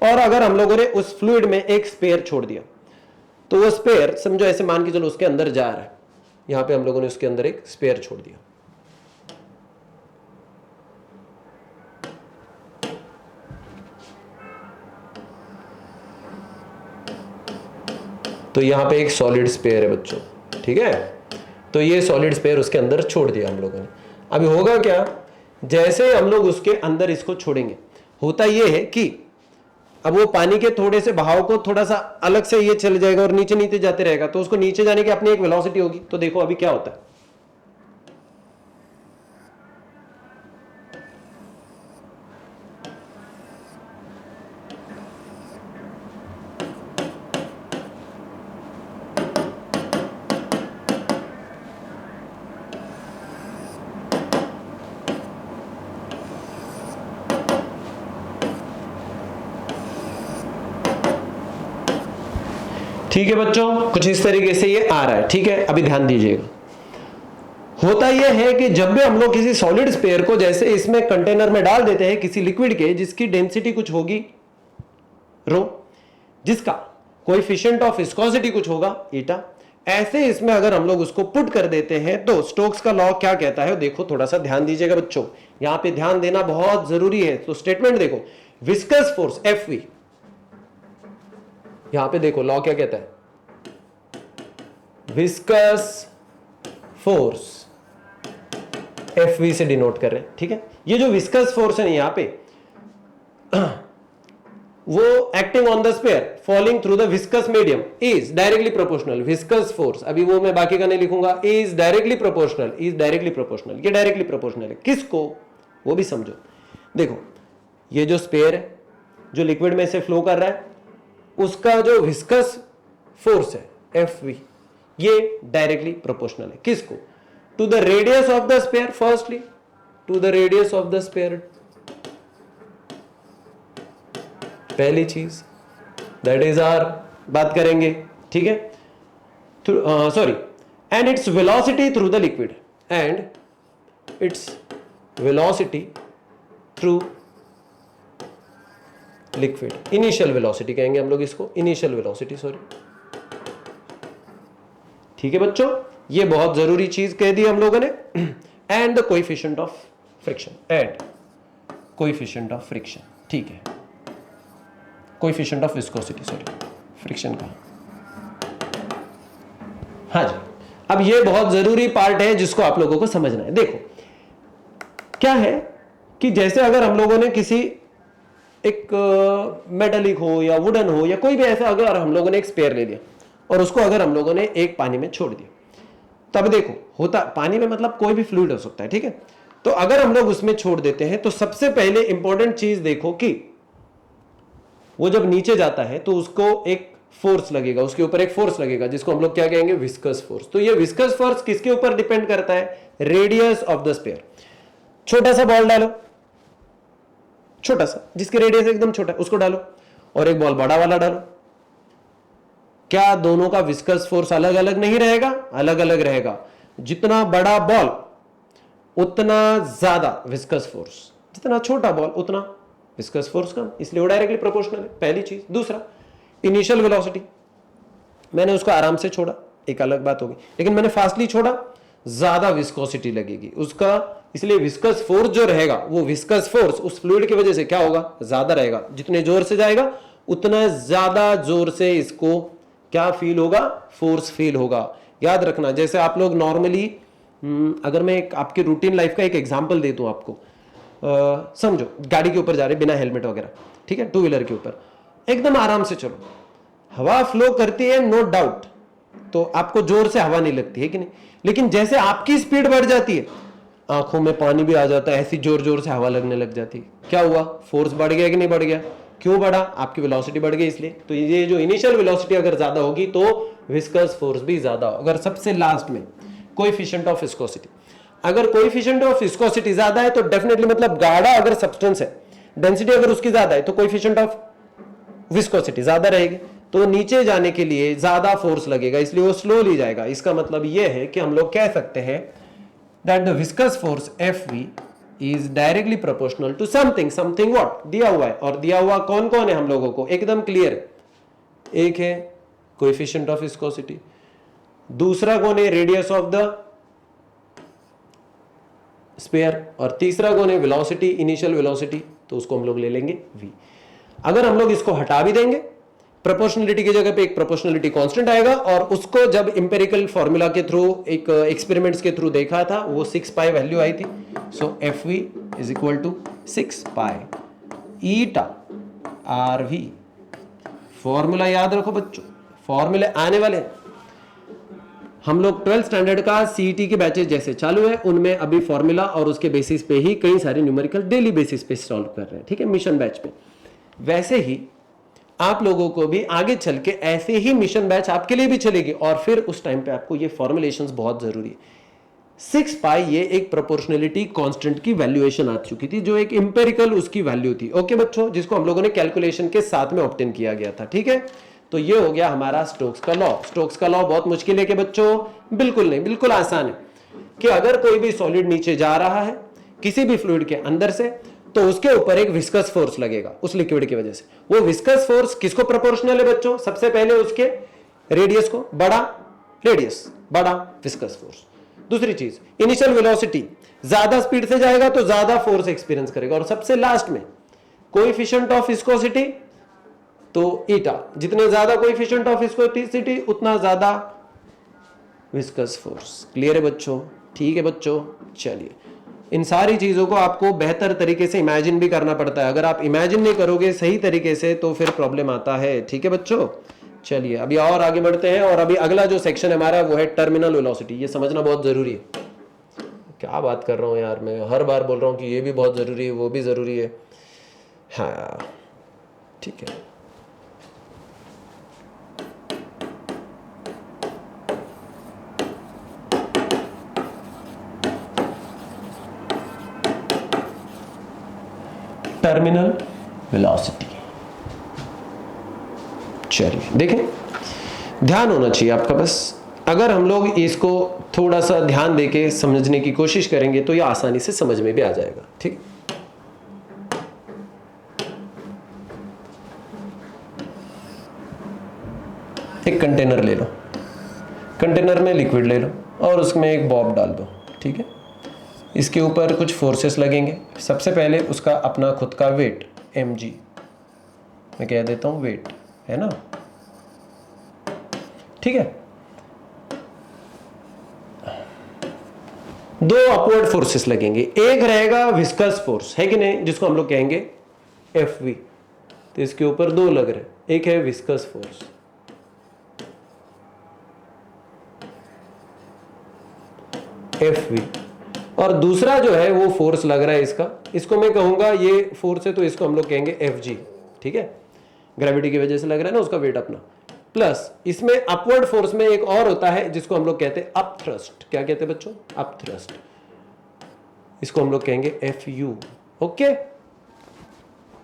और अगर हम लोगों ने उस फ्लूइड में एक स्पेयर छोड़ दिया, तो वो स्पेयर समझो ऐसे मान के चलो उसके अंदर जा रहा है। यहां पे हम लोगों ने उसके अंदर एक स्पेयर छोड़ दिया, तो यहां पे एक सॉलिड स्पेयर है बच्चों, ठीक है? तो ये सॉलिड स्पेयर उसके अंदर छोड़ दिया हम लोगों ने। अभी होगा क्या, जैसे हम लोग उसके अंदर इसको छोड़ेंगे, होता ये है कि अब वो पानी के थोड़े से बहाव को थोड़ा सा अलग से ये चल जाएगा और नीचे नीचे जाते रहेगा, तो उसको नीचे जाने की अपनी एक वेलोसिटी होगी। तो देखो अभी क्या होता है, ठीक है बच्चों, कुछ इस तरीके से ये आ रहा है। ठीक है, अभी ध्यान दीजिएगा, होता यह है कि जब भी हम लोग किसी सॉलिड स्फीयर को जैसे इसमें कंटेनर में डाल देते हैं किसी लिक्विड के जिसकी डेंसिटी कुछ होगी रो, जिसका कोएफिशिएंट ऑफ विस्कोसिटी कुछ होगा ईटा, ऐसे इसमें अगर हम लोग उसको पुट कर देते हैं तो स्टोक्स का लॉ क्या कहता है, देखो थोड़ा सा ध्यान दीजिएगा बच्चों, यहां पे ध्यान देना बहुत जरूरी है। तो स्टेटमेंट देखो, विस्कस फोर्स Fv, यहां पे देखो लॉ क्या कहता है, विस्कस फोर्स Fv से डिनोट कर रहे हैं। ठीक है, ये जो विस्कस फोर्स है यहां पे वो acting on the sphere falling through the viscous medium is directly proportional, viscous force, अभी वो मैं बाकी का नहीं लिखूंगा, is directly proportional, is directly proportional, ये डायरेक्टली प्रोपोर्शनल है किसको, वो भी समझो। देखो ये जो स्फीयर है जो लिक्विड में से फ्लो कर रहा है उसका जो विस्कस फोर्स है Fv, ये डायरेक्टली प्रोपोर्शनल है किसको, to the radius of the sphere, firstly to the radius of the sphere, पहली चीज, दैट इज आर, बात करेंगे। ठीक है, sorry, and its velocity through the liquid, and its velocity through liquid, initial velocity कहेंगे हम लोग इसको, इनिशियल वेलोसिटी, सॉरी। ठीक है बच्चों, ये बहुत जरूरी चीज कह दी हम लोगों ने। And the coefficient of friction, and coefficient of friction, ठीक है, coefficient of viscosity, sorry friction का, हाँ जी। अब ये बहुत जरूरी पार्ट है जिसको आप लोगों को समझना है। देखो क्या है कि जैसे अगर हम लोगों ने किसी एक मेटालिक हो या वुडन हो या कोई भी ऐसा, अगर हम लोगों ने एक स्पेयर ले लिया और उसको अगर हम लोगों ने एक पानी में छोड़ दिया, तब देखो होता, पानी में मतलब कोई भी फ्लूइड हो सकता है, ठीक है, तो अगर हम लोग उसमें छोड़ देते हैं तो सबसे पहले इंपॉर्टेंट चीज देखो कि वो जब नीचे जाता है तो उसको एक फोर्स लगेगा, उसके ऊपर एक फोर्स लगेगा जिसको हम लोग क्या कहेंगे, विस्कस फोर्स। तो ये विस्कस फोर्स किसके ऊपर डिपेंड करता है, रेडियस ऑफ द स्फीयर। छोटा सा बॉल डालो, छोटा सा जिसकी रेडियस एकदम छोटा है उसको डालो, और एक बॉल बड़ा वाला डालो, क्या दोनों का विस्कस फोर्स अलग अलग नहीं रहेगा, अलग अलग रहेगा। जितना बड़ा बॉल उतना ज्यादा विस्कस फोर्स, जितना छोटा बॉल उतना विस्कस फोर्स कम, इसलिए वो डायरेक्टली प्रोपोर्शनल है, पहली चीज। दूसरा, इनिशियल वेलोसिटी, मैंने उसको आराम से छोड़ा, एक अलग बात होगी, लेकिन मैंने फास्टली छोड़ा, ज्यादा विस्कोसिटी लगेगी उसका, इसलिए विस्कस फोर्स जो रहेगा वो विस्कस फोर्स उस फ्लूइड की वजह से क्या होगा, ज्यादा रहेगा। जितने जोर से जाएगा उतना ज्यादा जोर से इसको क्या फील होगा, फोर्स फील होगा। याद रखना, जैसे आप लोग नॉर्मली, अगर मैं एक आपकी रूटीन लाइफ का एक एग्जांपल दे दूं आपको, समझो गाड़ी के ऊपर जा रहे बिना हेलमेट वगैरह, ठीक है, टू व्हीलर के ऊपर एकदम आराम से चलो, हवा फ्लो करती है नो डाउट, तो आपको जोर से हवा नहीं लगती है कि नहीं, लेकिन जैसे आपकी स्पीड बढ़ जाती है आंखों में पानी भी आ जाता है, ऐसी जोर जोर से हवा लगने लग जाती है, क्या हुआ, फोर्स बढ़ गया कि नहीं बढ़ गया, क्यों बढ़ा, आपकी वेलोसिटी बढ़ गई इसलिए। तो ये जो इनिशियल वेलोसिटी अगर ज्यादा होगी तो विस्कस फोर्स भी ज्यादा होगा। अगर सबसे लास्ट में कोएफिशिएंट ऑफ विस्कोसिटी, अगर कोएफिशिएंट ऑफ विस्कोसिटी ज्यादा है तो डेफिनेटली मतलब गाढ़ा अगर सब्सटेंस है, डेंसिटी अगर उसकी ज्यादा है तो कोएफिशिएंट ऑफ विस्कोसिटी ज्यादा रहेगी, तो नीचे जाने के लिए ज्यादा फोर्स लगेगा, इसलिए वो स्लोली जाएगा। इसका मतलब ये है कि हम लोग कह सकते हैं that the viscous force Fv is directly proportional to something, something what, दिया हुआ है, और दिया हुआ कौन कौन है हम लोगों को एकदम क्लियर है। एक है कोएफिशिएंट ऑफ विस्कोसिटी, दूसरा कौन है, रेडियस ऑफ द स्फीयर, और तीसरा कौन है, वेलोसिटी, इनिशियल वेलोसिटी, तो उसको हम लोग ले लेंगे v। अगर हम लोग इसको हटा भी देंगे, प्रोपोर्शनलिटी की जगह पे एक प्रोपोर्शनलिटी कांस्टेंट आएगा, और उसको जब इंपेरिकल फॉर्मूला के थ्रू, एक एक्सपेरिमेंट्स के थ्रू देखा था, वो 6 पाई वैल्यू आई थी। So Fv is equal to 6 pi eta RV। Formula याद रखो बच्चों, फॉर्मूले आने वाले हैं। हम लोग 12th स्टैंडर्ड का CET के बैचेस जैसे चालू है, उनमें अभी फॉर्मूला और उसके बेसिस पे ही कई सारे न्यूमेरिकल डेली बेसिस पे सॉल्व कर रहे हैं, ठीक है, मिशन बैच पे। वैसे ही आप लोगों को भी आगे चल के ऐसे ही मिशन बैच आपके लिए भी चलेगी, और फिर उस टाइम पे आपको ये फॉर्मुलेशंस बहुत जरूरी है। 6 पाई ये एक प्रोपोर्शनलिटी कांस्टेंट की वैल्यूएशन आ चुकी थी, जो एक इंपेरिकल उसकी वैल्यू थी, ओके बच्चों, जिसको हम लोगों ने कैलकुलेशन के साथ में ऑब्टेन किया गया था, ठीक है। तो ये हो गया हमारा स्टोक्स का लॉ। स्टोक्स का लॉ बहुत मुश्किल है कि बच्चों? बिल्कुल नहीं, बिल्कुल आसान है कि अगर कोई भी सॉलिड नीचे जा रहा है किसी भी फ्लूइड के अंदर से, तो उसके ऊपर एक विस्कस फोर्स लगेगा उस लिक्विड की वजह से। वो विस्कस फोर्स किसको प्रोपोर्शनल है बच्चों? सबसे पहले उसके रेडियस को, बड़ा रेडियस बड़ा विस्कस फोर्स। दूसरी चीज इनिशियल वेलोसिटी, ज्यादा स्पीड से जाएगा तो ज्यादा फोर्स एक्सपीरियंस करेगा। और सबसे लास्ट में कोएफिशिएंट ऑफ विस्कोसिटी, तो ईटा, जितने ज्यादा कोएफिशिएंट ऑफ विस्कोसिटी उतना ज्यादा विस्कस फोर्स। क्लियर है बच्चों? ठीक है बच्चों, चलिए इन सारी चीजों को आपको बेहतर तरीके से इमेजिन भी करना पड़ता है। अगर आप इमेजिन नहीं करोगे सही तरीके से तो फिर प्रॉब्लम आता है, ठीक है बच्चों। चलिए अभी और आगे बढ़ते हैं, और अभी अगला जो सेक्शन है हमारा वो है टर्मिनल वेलोसिटी। ये समझना बहुत जरूरी है। क्या बात कर रहा हूँ यार, मैं हर बार बोल रहा हूँ कि ये भी बहुत जरूरी है, वो भी जरूरी है। हाँ ठीक है, टर्मिनल वेलोसिटी। चलिए देखें, ध्यान होना चाहिए आपका बस। अगर हम लोग इसको थोड़ा सा ध्यान देके समझने की कोशिश करेंगे तो ये आसानी से समझ में भी आ जाएगा, ठीक। एक कंटेनर ले लो, कंटेनर में लिक्विड ले लो और उसमें एक बॉब डाल दो, ठीक है। इसके ऊपर कुछ फोर्सेस लगेंगे। सबसे पहले उसका अपना खुद का वेट mg, मैं कह देता हूं वेट, है ना, ठीक है। दो अपवर्ड फोर्सेस लगेंगे, एक रहेगा विस्कस फोर्स, है कि नहीं, जिसको हम लोग कहेंगे Fv। तो इसके ऊपर दो लग रहे, एक है विस्कस फोर्स, Fv, और दूसरा जो है वो फोर्स लग रहा है इसका, इसको मैं कहूंगा ये फोर्स है तो इसको हम लोग कहेंगे Fg, ठीक है। ग्रेविटी की वजह से लग रहा है ना उसका वेट अपना। प्लस इसमें अपवर्ड फोर्स में एक और होता है जिसको हम लोग कहते हैं अप थ्रस्ट। क्या कहते हैं बच्चों? Up thrust. इसको हम लोग कहेंगे Fu, ओके।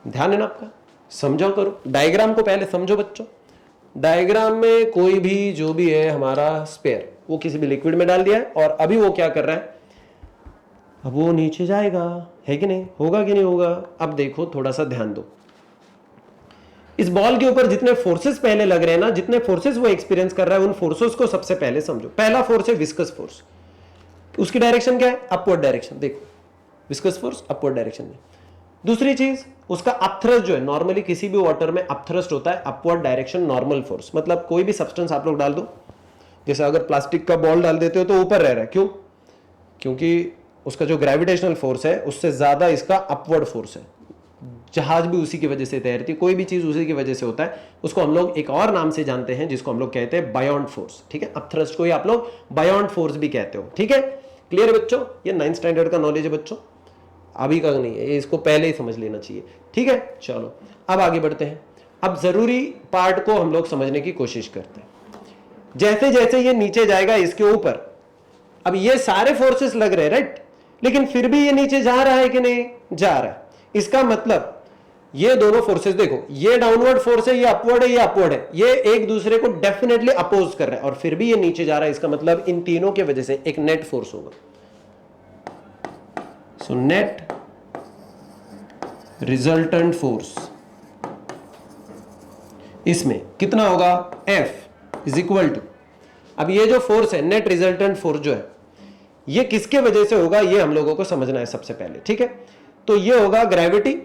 ध्यान है ना आपका, समझो करो। डायग्राम को पहले समझो बच्चों। डायग्राम में कोई भी जो भी है हमारा स्पेयर, वो किसी भी लिक्विड में डाल दिया है, और अभी वो क्या कर रहा है, अब वो नीचे जाएगा, है कि नहीं, होगा कि नहीं होगा। अब देखो थोड़ा सा ध्यान दो, इस बॉल के ऊपर जितने फोर्सेस पहले लग रहे हैं ना, जितने फोर्सेस वो एक्सपीरियंस कर रहा है, उन फोर्सेस को सबसे पहले समझो। पहला फोर्स है विस्कस फोर्स, उसकी डायरेक्शन क्या है? Upward direction. देखो विस्कस फोर्स अपवर्ड डायरेक्शन में। दूसरी चीज उसका अपथ्रस्ट जो है, नॉर्मली किसी भी वाटर में अपथ्रस्ट होता है अपवर्ड डायरेक्शन नॉर्मल फोर्स। मतलब कोई भी सब्सटेंस आप लोग डाल दो, जैसे अगर प्लास्टिक का बॉल डाल देते हो तो ऊपर रह रहा है, क्यों? क्योंकि उसका जो ग्रेविटेशनल फोर्स है उससे ज्यादा इसका अपवर्ड फोर्स है। जहाज भी उसी की वजह से तैरती है, कोई भी चीज उसी की वजह से होता है। उसको हम लोग एक और नाम से जानते हैं जिसको हम लोग कहते हैं बायोंड फोर्स, ठीक है। अपथ्रस्ट को ही आप लोग बायोंड फोर्स भी कहते हो, ठीक है। क्लियर है बच्चों? ये 9th स्टैंडर्ड का नॉलेज है बच्चों, अभी का नहीं है, ये इसको पहले ही समझ लेना चाहिए, ठीक है। चलो अब आगे बढ़ते हैं। अब जरूरी पार्ट को हम लोग समझने की कोशिश करते हैं। जैसे जैसे ये नीचे जाएगा इसके ऊपर, अब ये सारे फोर्सेस लग रहे हैं, राइट, लेकिन फिर भी ये नीचे जा रहा है कि नहीं? जा रहा है। इसका मतलब ये दोनों फोर्सेस देखो, ये डाउनवर्ड फोर्स है, ये अपवर्ड है, ये अपवर्ड है, ये एक दूसरे को डेफिनेटली अपोज कर रहे हैं, और फिर भी ये नीचे जा रहा है। इसका मतलब इन तीनों के वजह से एक नेट फोर्स होगा। सो नेट रिजल्टेंट फोर्स इसमें कितना होगा? F इज इक्वल टू, अब ये जो फोर्स है नेट रिजल्टेंट फोर्स जो है, ये किसके वजह से होगा ये हम लोगों को समझना है सबसे पहले, ठीक है। तो ये होगा ग्रेविटी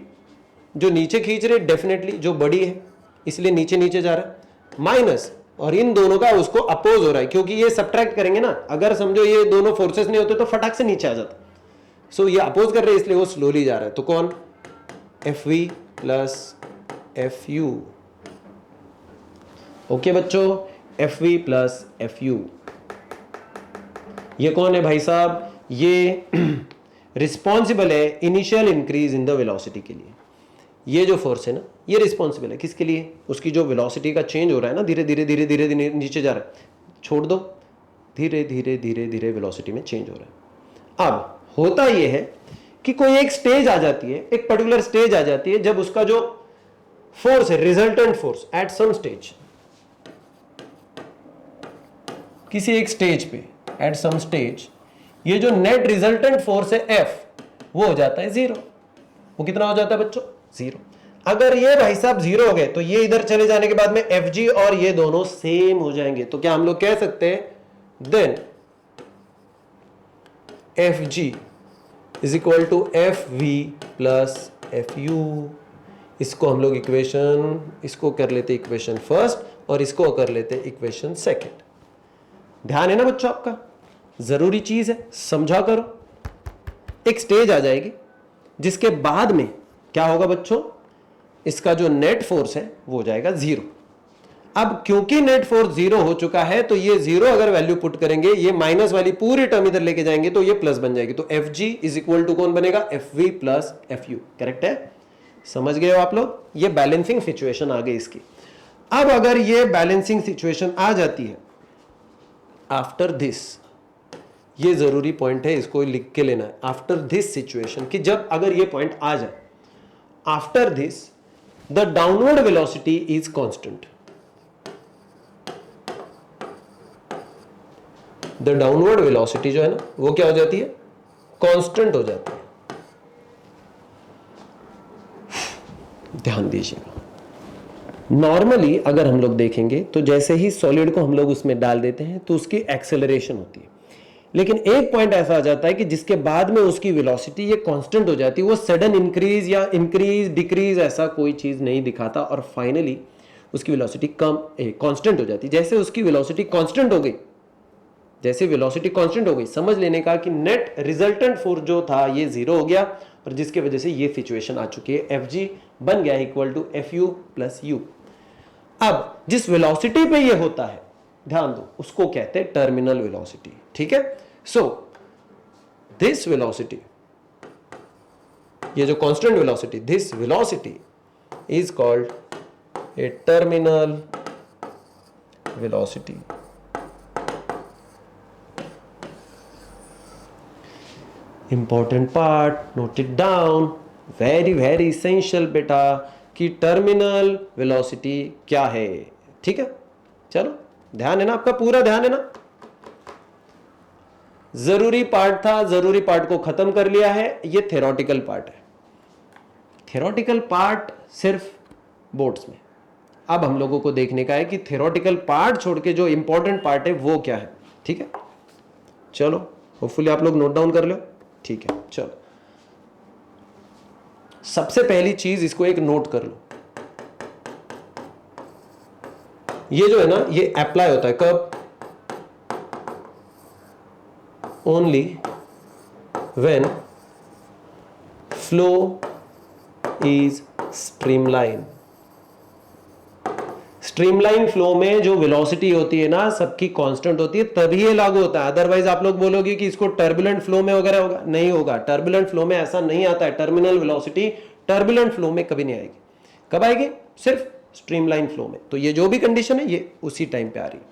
जो नीचे खींच रही, डेफिनेटली जो बड़ी है इसलिए नीचे नीचे जा रहा है, माइनस, और इन दोनों का उसको अपोज हो रहा है, क्योंकि ये सब्ट्रैक्ट करेंगे ना। अगर समझो ये दोनों फोर्सेस नहीं होते तो फटाक से नीचे आ जाता। सो ये अपोज कर रहे हैं इसलिए वो स्लोली जा रहा है। तो कौन? Fv प्लस एफ यू। ओके बच्चों, F V plus F U. ये कौन है भाई साहब? ये रिस्पॉन्सिबल है initial increase in the velocity के लिए। ये जो फोर्स है ना, ये रिस्पॉन्सिबल है किसके लिए? उसकी जो वेलोसिटी का चेंज हो रहा है ना, धीरे धीरे धीरे धीरे धीरे नीचे जा रहा है, छोड़ दो, धीरे धीरे धीरे धीरे वेलोसिटी में चेंज हो रहा है। अब होता यह है कि कोई एक स्टेज आ जाती है, एक पर्टिकुलर स्टेज आ जाती है, जब उसका जो फोर्स है, resultant force at some stage, किसी एक स्टेज पे, एट सम स्टेज, ये जो नेट रिजल्टेंट फोर्स है एफ, वो हो जाता है जीरो। वो कितना हो जाता है बच्चों? जीरो। अगर ये भाई साहब जीरो हो गए तो ये इधर चले जाने के बाद में एफ जी और ये दोनों सेम हो जाएंगे। तो क्या हम लोग कह सकते हैं, then F G is equal to F V plus F U. इसको हम लोग इक्वेशन, इसको कर लेते इक्वेशन फर्स्ट और इसको कर लेते इक्वेशन सेकेंड। ध्यान है ना बच्चों आपका? जरूरी चीज है, समझा करो। एक स्टेज आ जाएगी जिसके बाद में क्या होगा बच्चों? इसका जो नेट फोर्स है वो हो जाएगा जीरो। अब क्योंकि नेट फोर्स जीरो हो चुका है तो ये जीरो अगर वैल्यू पुट करेंगे, ये माइनस वाली पूरी टर्म इधर लेके जाएंगे तो ये प्लस बन जाएगी। तो F G is equal to कौन बनेगा? F V plus F U. Correct है? समझ गए हो आप लोग? ये बैलेंसिंग सिचुएशन आ गई इसकी। अब अगर ये बैलेंसिंग सिचुएशन आ जाती है, आफ्टर दिस, ये जरूरी पॉइंट है, इसको लिख के लेना है। आफ्टर दिस सिचुएशन, कि जब अगर ये पॉइंट आ जाए, after this the downward velocity is constant. The downward velocity जो है ना, वो क्या हो जाती है? कांस्टेंट हो जाती है। ध्यान दीजिएगा। नॉर्मली अगर हम लोग देखेंगे तो जैसे ही सॉलिड को हम लोग उसमें डाल देते हैं तो उसकी एक्सेलरेशन होती है, लेकिन एक पॉइंट ऐसा आ जाता है कि जिसके बाद में उसकी वेलोसिटी ये कांस्टेंट हो जाती है। वो सडन इंक्रीज या इंक्रीज डिक्रीज ऐसा कोई चीज नहीं दिखाता और फाइनली उसकी वेलोसिटी कांस्टेंट हो जाती है। जैसे उसकी वेलोसिटी कांस्टेंट हो गई, जैसे वेलोसिटी कांस्टेंट हो गई, समझ लेने का कि नेट रिजल्टेंट फोर्स जो था ये जीरो हो गया और जिसकी वजह से ये सिचुएशन आ चुकी है। एफ जी बन गया equal to F U plus U. अब जिस वेलोसिटी पे ये होता है, ध्यान दो, उसको कहते हैं टर्मिनल वेलोसिटी। ठीक है? सो दिस वेलोसिटी, ये जो constant velocity, this velocity is called a terminal velocity. Important part, note it down, very very essential बेटा, कि टर्मिनल वेलोसिटी क्या है। ठीक है? चलो, ध्यान है ना आपका? पूरा ध्यान है ना? जरूरी पार्ट था, जरूरी पार्ट को खत्म कर लिया है। ये थ्योरेटिकल पार्ट है। थ्योरेटिकल पार्ट सिर्फ बोर्ड्स में। अब हम लोगों को देखने का है कि थ्योरेटिकल पार्ट छोड़ के जो इंपॉर्टेंट पार्ट है वो क्या है। ठीक है? चलो, होपफुली आप लोग नोट डाउन कर लो। ठीक है, चलो, सबसे पहली चीज इसको एक नोट कर लो। ये जो है ना, ये अप्लाई होता है कब? Only when flow is streamline. Streamline flow में जो वेलोसिटी होती है ना, सबकी कांस्टेंट होती है, तभी ये लागू होता है। अदरवाइज आप लोग बोलोगे कि इसको टर्बुलेंट फ्लो में वगैरह होगा, नहीं होगा। टर्बुलेंट फ्लो में ऐसा नहीं आता है। टर्मिनल वेलोसिटी टर्बुलेंट फ्लो में कभी नहीं आएगी। कब आएगी? सिर्फ स्ट्रीमलाइन फ्लो में। तो ये जो भी कंडीशन है ये उसी टाइम पे आ रही है।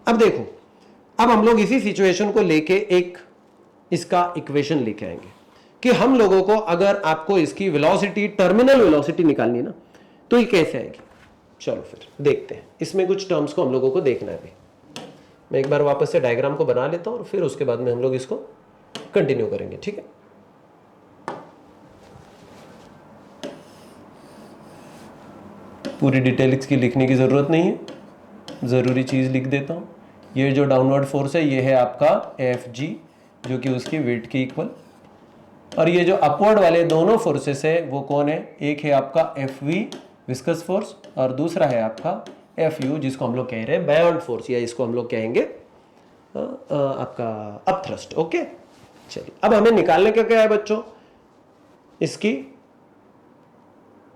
अब देखो, अब हम लोग इसी सिचुएशन को लेके एक इसका इक्वेशन लेके आएंगे कि हम लोगों को अगर आपको इसकी वेलोसिटी, टर्मिनल वेलोसिटी निकालनी है ना, तो ये कैसे आएगी। चलो फिर देखते हैं। इसमें कुछ टर्म्स को हम लोगों को देखना है। मैं एक बार वापस से डायग्राम को बना लेता हूं और फिर उसके बाद में हम लोग इसको कंटिन्यू करेंगे। ठीक है? पूरी डिटेल इसकी लिखने की जरूरत नहीं है, जरूरी चीज लिख देता हूं। ये जो डाउनवर्ड फोर्स है ये है आपका एफ जी, जो कि उसकी वेट के इक्वल, और ये जो अपवर्ड वाले दोनों फोर्सेस है वो कौन है? एक है आपका एफ वी विस्कस फोर्स और दूसरा है आपका एफ यू, जिसको हम लोग कह रहे हैं बायोंड फोर्स, या इसको हम लोग कहेंगे आपका अपथ्रस्ट। ओके, चलिए अब हमें निकालने का क्या है बच्चों? इसकी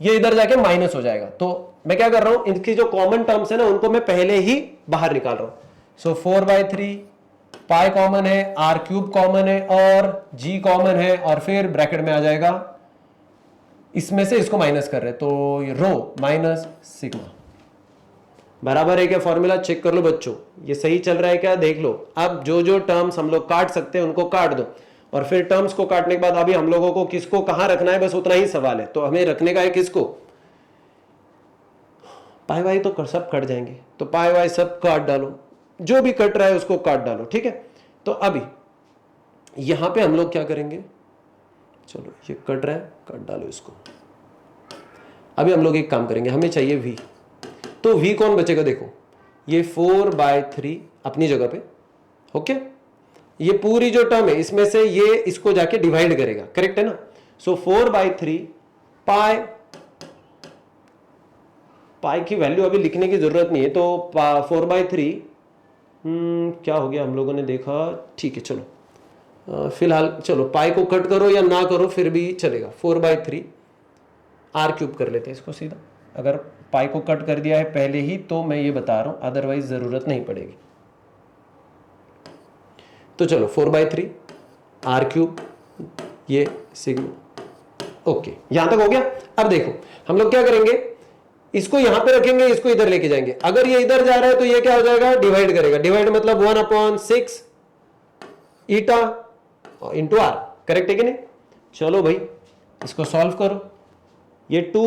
ये इधर जाके माइनस हो जाएगा। तो मैं क्या कर रहा हूं, इनकी जो कॉमन टर्म्स है ना उनको मैं पहले ही बाहर निकाल रहा हूं। सो 4/3 पाई कॉमन है, आर क्यूब कॉमन है और जी कॉमन है, और फिर ब्रैकेट में आ जाएगा, इसमें से इसको माइनस कर रहे हैं तो ये रो माइनस सिग्मा बराबर है क्या? फॉर्मूला चेक कर लो बच्चों, ये सही चल रहा है क्या, देख लो। अब जो जो टर्म्स हम लोग काट सकते हैं उनको काट दो, और फिर टर्म्स को काटने के बाद अभी हम लोगों को किसको कहां रखना है, बस उतना ही सवाल है। तो हमें रखने का है किसको, पाई वाई तो सब कट जाएंगे, तो पाई वाई सब काट डालो, जो भी कट रहा है उसको काट डालो, ठीक है। तो अभी यहां पे हम लोग क्या करेंगे, चलो ये कट रहा है, काट डालो इसको। अभी हम लोग एक काम करेंगे, हमें चाहिए v, तो v कौन बचेगा, देखो ये 4/3 अपनी जगह पे, ओके। ये पूरी जो टर्म है इसमें से ये इसको जाके डिवाइड करेगा, करेक्ट है ना। सो 4/3 पाई, पाई की वैल्यू अभी लिखने की जरूरत नहीं है, तो 4/3 क्या हो गया हम लोगों ने देखा, ठीक है चलो फिलहाल चलो पाई को कट करो या ना करो फिर भी चलेगा। 4/3 आर क्यूब कर लेते हैं इसको सीधा, अगर पाई को कट कर दिया है पहले ही तो मैं ये बता रहा हूं, अदरवाइज जरूरत नहीं पड़ेगी। तो चलो 4/3 आर क्यूब ये सिग्मा, ओके यहां तक हो गया। अब देखो हम लोग क्या करेंगे, इसको यहां पे रखेंगे, इसको इधर लेके जाएंगे। अगर ये इधर जा रहा है तो ये क्या हो जाएगा, डिवाइड करेगा, डिवाइड मतलब 1/6 ईटा इंटू आर, करेक्ट है कि नहीं। चलो भाई इसको सॉल्व करो, ये 2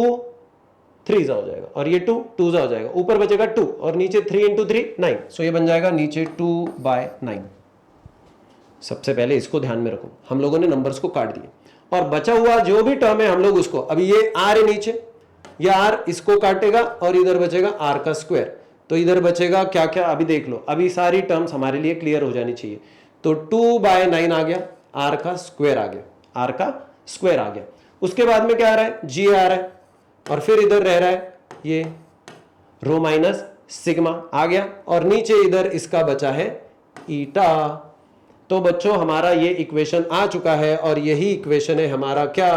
3 हो जाएगा और ये 2 2 हो जाएगा, ऊपर बचेगा 2 और नीचे 3 × 3 9, सो ये बन जाएगा नीचे 2/9। सबसे पहले इसको ध्यान में रखो, हम लोगों ने नंबर्स को काट दिए और बचा हुआ जो भी टर्म है हम लोग उसको, अभी ये आर है नीचे, ये आर इसको काटेगा और इधर बचेगा आर का स्क्वायर, तो इधर बचेगा क्या क्या अभी देख लो, अभी सारी टर्म्स हमारे लिए क्लियर हो जानी चाहिए। तो 2/9 आ गया, आर का स्क्वायर आ गया, आर का स्क्वायर आ गया। उसके बाद में क्या आ रहा है, जी आ रहा है, और फिर इधर रह रहा है ये रो माइनस सिग्मा आ गया, और नीचे इधर इसका बचा है ईटा। तो बच्चों हमारा ये इक्वेशन आ चुका है, और यही इक्वेशन है हमारा क्या,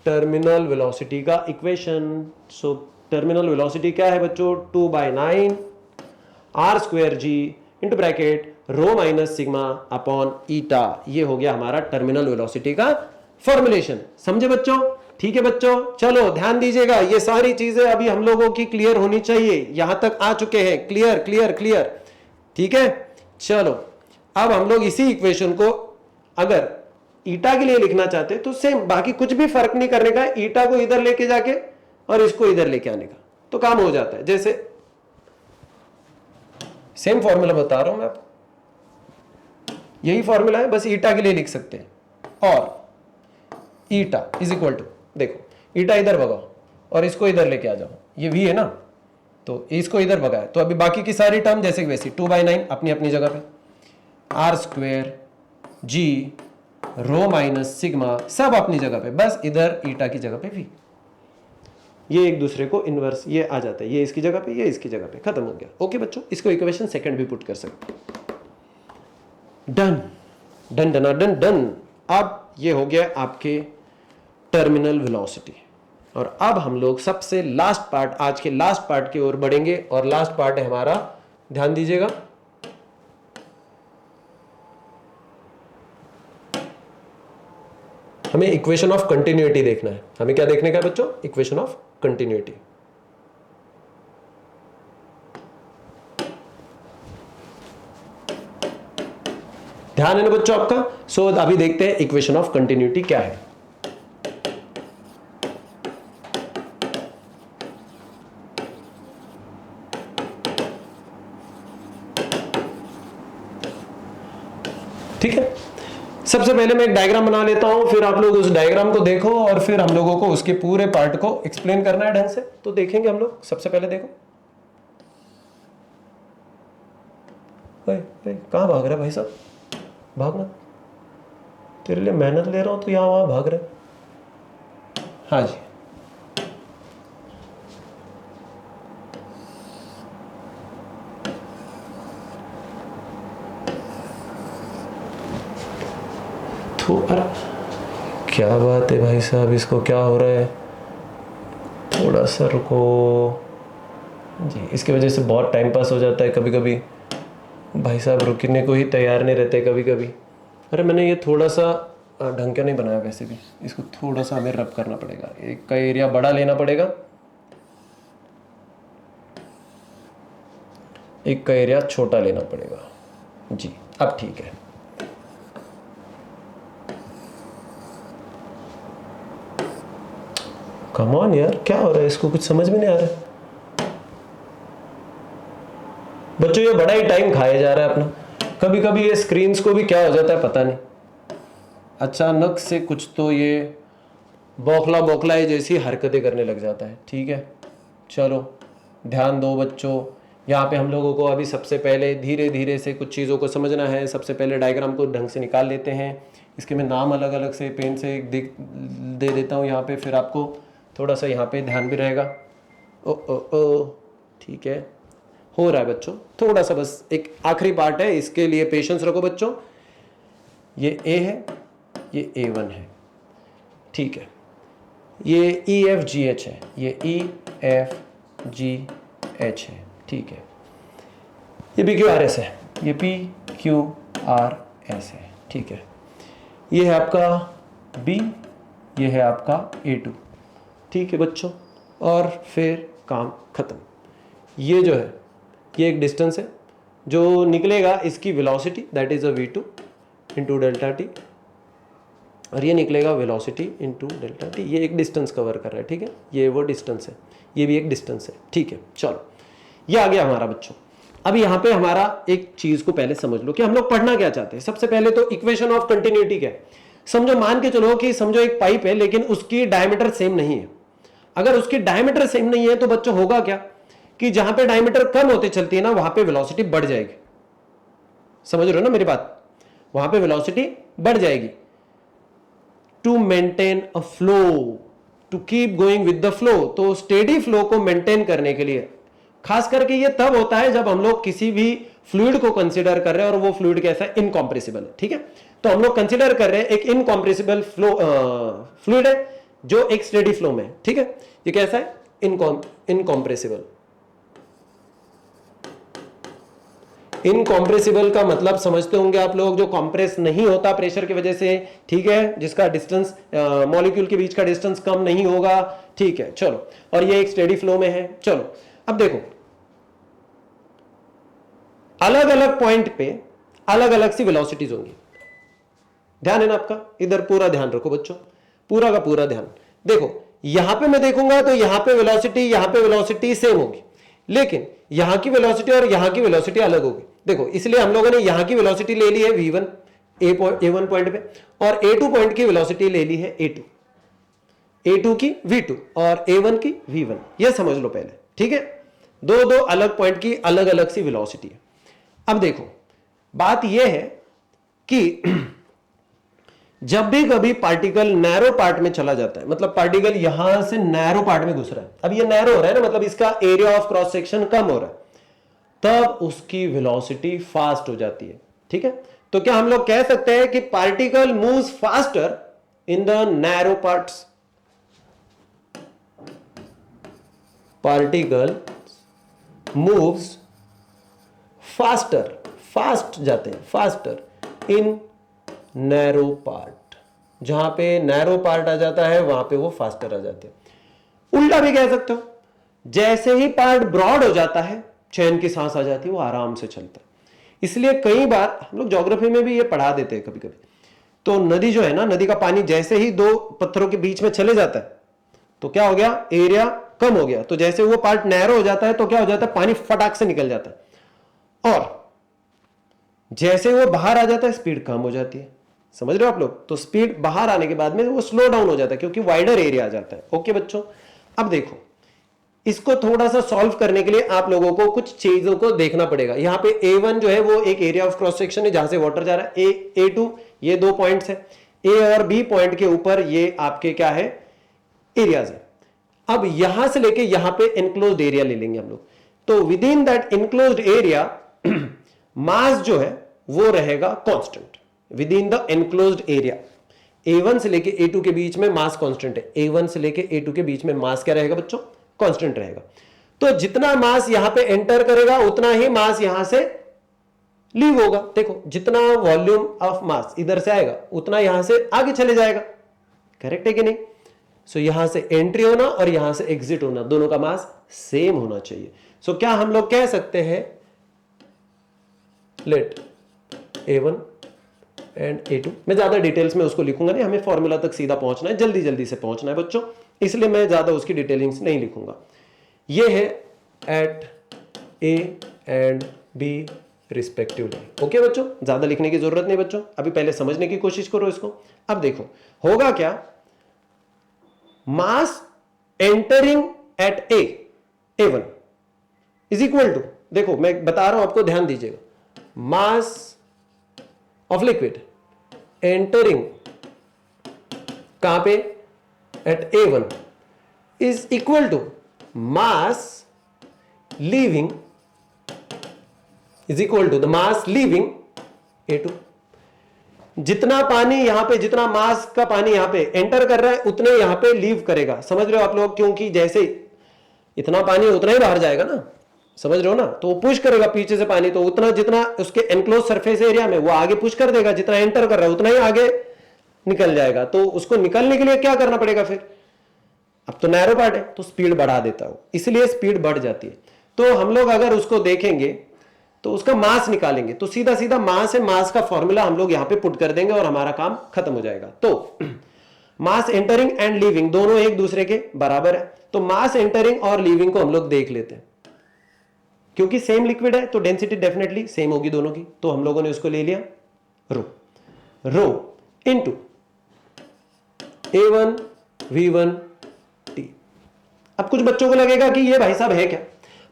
टर्मिनल वेलोसिटी का इक्वेशन। सो टर्मिनल वेलोसिटी क्या है बच्चों, 2/9 R square G into bracket rho minus sigma upon eta. ये हो गया हमारा टर्मिनल वेलोसिटी का फॉर्मुलेशन, समझे बच्चों। ठीक है बच्चों, चलो ध्यान दीजिएगा, ये सारी चीजें अभी हम लोगों की क्लियर होनी चाहिए, यहां तक आ चुके हैं, क्लियर क्लियर क्लियर, ठीक है। चलो अब हम लोग इसी इक्वेशन को अगर ईटा के लिए लिखना चाहते हैं तो सेम, बाकी कुछ भी फर्क नहीं करने का, ईटा को इधर लेके जाके और इसको इधर लेके आने का तो काम हो जाता है। जैसे सेम फॉर्मूला बता रहा हूं मैं आपको, यही फॉर्मूला है, बस ईटा के लिए लिख सकते हैं। और ईटा इज इक्वल टू, देखो ईटा इधर भगाओ और इसको इधर लेके आ जाओ, ये v है ना, तो इसको इधर भगाए तो अभी बाकी की सारी टर्म जैसे कि वैसी 2/9 अपनी अपनी जगह पे, R square G rho minus sigma सब अपनी जगह पे, बस इधर ईटा की जगह पे v, ये एक दूसरे को इनवर्स ये आ जाता है, ये इसकी जगह पे ये इसकी जगह पे, खत्म हो गया। ओके बच्चों, इसको इक्वेशन सेकंड भी पुट कर सकते, done done done done done. अब ये हो गया आपके टर्मिनल वेलोसिटी, और अब हम लोग सबसे लास्ट पार्ट, आज के लास्ट पार्ट की ओर बढ़ेंगे, और लास्ट पार्ट है हमारा, ध्यान दीजिएगा, हमें इक्वेशन ऑफ कंटिन्यूटी देखना है। हमें क्या देखने का है बच्चों, इक्वेशन ऑफ कंटिन्यूटी। ध्यान है ना बच्चों आपका। सो अभी देखते हैं इक्वेशन ऑफ कंटिन्यूटी क्या है। ठीक है, सबसे पहले मैं एक डायग्राम बना लेता हूं, फिर आप लोग उस डायग्राम को देखो और फिर हम लोगों को उसके पूरे पार्ट को एक्सप्लेन करना है ढंग से, तो देखेंगे हम लोग। सबसे पहले देखो, कहां भाग रहे भाई साहब, भागना, तेरे लिए मेहनत ले रहा हूं तो यहां वहां भाग रहे। हाँ जी, तो अरे क्या बात है भाई साहब, इसको क्या हो रहा है, थोड़ा सा रुको जी, इसकी वजह से बहुत टाइम पास हो जाता है कभी कभी। भाई साहब रुकने को ही तैयार नहीं रहते कभी कभी। अरे मैंने ये थोड़ा सा ढंग का नहीं बनाया, वैसे भी इसको थोड़ा सा हमें रब करना पड़ेगा, एक का एरिया बड़ा लेना पड़ेगा, एक का एरिया छोटा लेना पड़ेगा जी। अब ठीक है, कम ऑन यार, क्या हो रहा है, इसको कुछ समझ में नहीं आ रहा है बच्चों। ये बड़ा ही टाइम खाया जा रहा है अपना। कभी कभी ये स्क्रीन्स को भी क्या हो जाता है पता नहीं, अचानक से कुछ तो ये बौखला बौखला जैसी हरकतें करने लग जाता है। ठीक है चलो ध्यान दो बच्चों, यहाँ पे हम लोगों को अभी सबसे पहले धीरे धीरे से कुछ चीज़ों को समझना है। सबसे पहले डायग्राम को ढंग से निकाल लेते हैं। इसके मैं नाम अलग अलग से पेन से दे देता हूँ यहाँ पे, फिर आपको थोड़ा सा यहाँ पे ध्यान भी रहेगा। ओ ओ ओ ठीक है, हो रहा है बच्चों, थोड़ा सा बस एक आखिरी पार्ट है, इसके लिए पेशेंस रखो बच्चों। ये ए है, ये A1 है, ठीक है। ये EFGH है, ये EFGH है, ठीक है। ये PQRS है, ये PQRS है, ठीक है। ये है आपका B, ये है आपका A2, ठीक है बच्चों। और फिर काम खत्म। ये जो है ये एक डिस्टेंस है जो निकलेगा, इसकी velocity that is a V2 into delta T, और ये निकलेगा वेलोसिटी इंटू डेल्टा टी। ये एक डिस्टेंस कवर कर रहा है, ठीक है। ये वो डिस्टेंस है, ये भी एक डिस्टेंस है, ठीक है। चलो ये आ गया हमारा बच्चों। अब यहाँ पे हमारा एक चीज को पहले समझ लो कि हम लोग पढ़ना क्या चाहते हैं। सबसे पहले तो इक्वेशन ऑफ कंटिन्यूटी क्या है। समझो, मान के चलो कि समझो एक पाइप है लेकिन उसकी डायमीटर सेम नहीं है। अगर उसकी डायमीटर सेम नहीं है तो बच्चों होगा क्या कि जहां पे डायमीटर कम होते चलती है ना, वहां पे वेलोसिटी बढ़ जाएगी। समझ रहे हो ना मेरी बात, वहां पे वेलोसिटी बढ़ जाएगी। To maintain a flow, to keep going with the flow, तो स्टेडी फ्लो को मेंटेन करने के लिए खास करके ये तब होता है जब हम लोग किसी भी फ्लूइड को कंसीडर कर रहे हैं और वो फ्लूइड कैसा है, इनकॉम्प्रेसिबल है, ठीक है। तो हम लोग कंसीडर कर रहे हैं एक इनकॉम्प्रेसिबल फ्लूइड है जो एक स्टेडी फ्लो में, ठीक है। ये कैसा है, इनकॉम्प्रेसिबल। इनकॉम्प्रेसिबल का मतलब समझते होंगे आप लोग, जो कॉम्प्रेस नहीं होता प्रेशर की वजह से, ठीक है, जिसका डिस्टेंस मॉलिक्यूल के बीच का डिस्टेंस कम नहीं होगा, ठीक है। चलो, और ये एक स्टेडी फ्लो में है। चलो अब देखो, अलग अलग पॉइंट पे अलग अलग सी वेलोसिटीज होंगी। ध्यान है ना आपका, इधर पूरा ध्यान रखो बच्चों, पूरा का पूरा ध्यान। देखो यहां पे मैं देखूंगा तो यहां पे वेलोसिटी सेम होगी, लेकिन यहां की वेलोसिटी और यहां की वेलोसिटी अलग होगी। देखो इसलिए हम लोगों ने यहां की वेलोसिटी ले ली है V1 A1 पॉइंट पे, और A2 पॉइंट की वेलोसिटी ले ली है A2 की V2 और A1 की V1। ये समझ लो पहले, ठीक है। दो दो अलग पॉइंट की अलग अलग सी वेलोसिटी है। अब देखो बात यह है कि जब भी कभी पार्टिकल नैरो पार्ट में चला जाता है, मतलब पार्टिकल यहां से नैरो पार्ट में घुस रहा है, अब ये नैरो हो रहा है ना, मतलब इसका एरिया ऑफ क्रॉस सेक्शन कम हो रहा है, तब उसकी वेलोसिटी फास्ट हो जाती है, ठीक है। तो क्या हम लोग कह सकते हैं कि particle moves faster in the narrow parts, particle moves faster, fast जाते हैं, फास्टर इन नैरो पार्ट। जहां पे नैरो पार्ट आ जाता है वहां पे वो फास्टर आ जाते हैं। उल्टा भी कह सकते हो, जैसे ही पार्ट ब्रॉड हो जाता है चैन की सांस आ जाती है, वो आराम से चलता है। इसलिए कई बार हम लोग ज्योग्राफी में भी ये पढ़ा देते हैं कभी कभी। तो नदी जो है ना, नदी का पानी जैसे ही दो पत्थरों के बीच में चले जाता है तो क्या हो गया, एरिया कम हो गया। तो जैसे वो पार्ट नैरो हो जाता है तो क्या हो जाता है, पानी फटाक से निकल जाता है, और जैसे वो बाहर आ जाता है स्पीड कम हो जाती है। समझ रहे हो आप लोग, तो स्पीड बाहर आने के बाद में वो स्लो डाउन हो जाता है क्योंकि वाइडर एरिया आ जाता है। ओके बच्चों, अब देखो इसको थोड़ा सा सॉल्व करने के लिए आप लोगों को कुछ चीजों को देखना पड़ेगा। यहाँ पे A1 जो है वो एक एरिया ऑफ क्रॉस सेक्शन है जहां से वाटर जा रहा है। A2 ये दो पॉइंट्स है, A और B पॉइंट के ऊपर ये आपके क्या है, एरियाज है। अब यहां से लेके यहां पे एनक्लोज्ड एरिया ले लेंगे हम लोग। तो with in that enclosed area मास जो है वो रहेगा constant with in the enclosed area. A1 से लेके A2 के बीच में मास कांस्टेंट है, A1 से लेके A2 के बीच में मास क्या रहेगा बच्चों, कांस्टेंट रहेगा। तो जितना मास यहां पे एंटर करेगा उतना ही मास यहां से लीव होगा। देखो जितना वॉल्यूम ऑफ मास इधर से आएगा उतना यहां से आगे चले जाएगा, करेक्ट है कि नहीं? सो यहां से एंट्री होना और यहां से एग्जिट होना, दोनों का मास सेम होना चाहिए। सो क्या हम लोग कह सकते हैं, लेट A1 एंड A2, मैं ज्यादा डिटेल्स में उसको लिखूंगा नहीं, हमें फॉर्मूला तक सीधा पहुंचना है, जल्दी जल्दी से पहुंचना है बच्चों, इसलिए मैं ज्यादा उसकी डिटेलिंग्स नहीं लिखूंगा। ये है at A and B respectively. Okay बच्चों, ज्यादा लिखने की जरूरत नहीं बच्चों, अभी पहले समझने की कोशिश करो इसको। अब देखो होगा क्या, mass entering at A1 is equal to, देखो मैं बता रहा हूं आपको, ध्यान दीजिएगा, मास ऑफ लिक्विड एंटरिंग कहां पे, at A1 is equal to mass leaving is equal to the mass leaving A2। जितना पानी यहां पे, जितना मास का पानी यहां पे एंटर कर रहा है उतने यहां पे लीव करेगा, समझ रहे हो आप लोग? क्योंकि जैसे इतना पानी उतना ही बाहर जाएगा ना, समझ रहे हो ना? तो वो पुश करेगा पीछे से पानी, तो उतना जितना उसके एनक्लोज सरफेस एरिया में वो आगे पुश कर देगा, जितना एंटर कर रहा है उतना ही आगे निकल जाएगा। तो उसको निकलने के लिए क्या करना पड़ेगा फिर, अब तो नैरो पार्ट है तो स्पीड बढ़ा देता हूं, इसलिए स्पीड बढ़ जाती है। तो हम लोग अगर उसको देखेंगे तो उसका मास निकालेंगे, तो सीधा सीधा मास है, मास का फॉर्मूला हम लोग यहां पे पुट कर देंगे और हमारा काम खत्म हो जाएगा। तो मास एंटरिंग एंड लीविंग दोनों एक दूसरे के बराबर है, तो मास एंटरिंग और लीविंग को हम लोग देख लेते हैं, क्योंकि सेम लिक्विड है तो डेंसिटी डेफिनेटली सेम होगी दोनों की, तो हम लोगों ने उसको ले लिया रो इनटू A1 V1 T। अब कुछ बच्चों को लगेगा कि ये भाई साहब है क्या,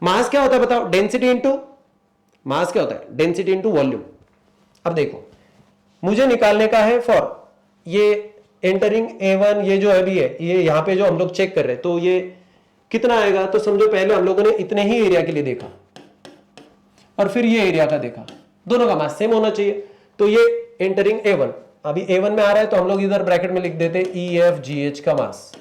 मास क्या होता है बताओ, डेंसिटी इंटू मास क्या होता है, डेंसिटी इंटू वॉल्यूम। अब देखो मुझे निकालने का है फॉर ये एंटरिंग A1, ये जो अभी है ये यहां पे जो हम लोग चेक कर रहे हैं, तो ये कितना आएगा, तो समझो पहले हम लोगों ने इतने ही एरिया के लिए देखा और फिर ये एरिया का देखा, दोनों का मास सेम होना चाहिए। तो ये एंटरिंग A1, अभी A1 में आ रहा है तो हम लोग इधर ब्रैकेट में लिख देते EFGH का मास,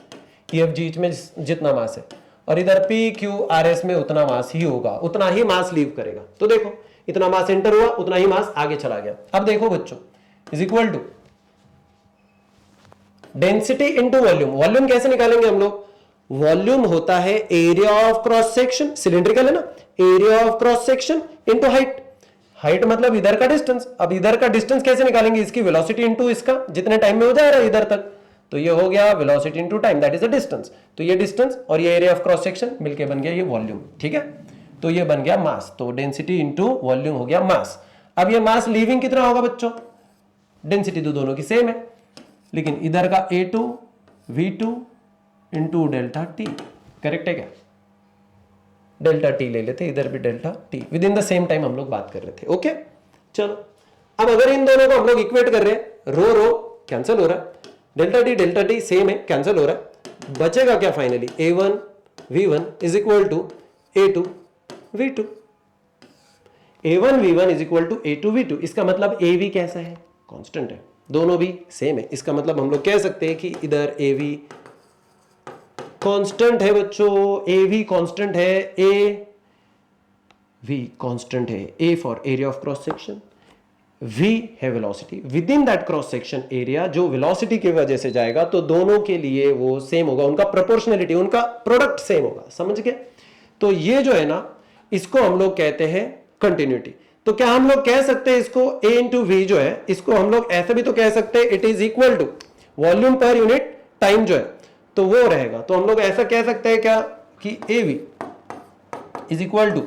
EFGH में जितना मास है, और इधर PQRS में उतना मास ही होगा, उतना ही मास लीव करेगा। तो देखो इतना मास एंटर हुआ उतना ही मास आगे चला गया। अब देखो बच्चों is equal to density into volume. Volume कैसे निकालेंगे हम लोग, वॉल्यूम होता है area of cross section, cylindrical है ना, area of cross section into height. Height मतलब इधर का डिस्टेंस, अब इधर का डिस्टेंस कैसे निकालेंगे, इसकी वेलोसिटी इंटू इसका, जितने टाइम में हो जा रहा है इधर तक, तो ये हो गया velocity into time, that is the distance. तो ये डिस्टेंस और ये एरिया ऑफ क्रॉस सेक्शन मिलके बन गया ये वॉल्यूम, ठीक है। तो ये बन गया मास, तो डेंसिटी इंटू वॉल्यूम हो गया मास। अब ये मास लीविंग कितना होगा बच्चों, डेंसिटी तो दोनों की सेम है, लेकिन इधर का A2 V2 into delta T, correct है क्या, डेल्टा टी ले लेते, इधर भी delta T, with in the same time हम लोग बात कर रहे थे। ओके चलो, अब अगर इन दोनों को हम लोग इक्वेट कर रहे हैं, रो रो कैंसिल हो रहा है, डेल्टा टी सेम है, कैंसिल हो रहा है, बचेगा क्या finally, A1 V1 is equal to A2 V2। A1 V1 is equal to A2 V2, इसका मतलब AV कैसा है, कांस्टेंट है, दोनों भी सेम है, इसका मतलब हम लोग कह सकते हैं कि इधर AV कांस्टेंट है बच्चों, AV कांस्टेंट है, AV कांस्टेंट है, A for area of cross section, V है velocity, with in that cross section area जो वेलोसिटी की वजह से जाएगा, तो दोनों के लिए वो सेम होगा, उनका प्रोपोर्शनलिटी, उनका प्रोडक्ट सेम होगा, समझ गए। तो ये जो है ना, इसको हम लोग कहते हैं कंटिन्यूटी। तो क्या हम लोग कह सकते हैं इसको A इंटू V जो है, इसको हम लोग ऐसे भी तो कह सकते हैं, it is equal to volume पर यूनिट टाइम जो है, तो वो रहेगा। तो हम लोग ऐसा कह सकते हैं क्या कि AV is equal to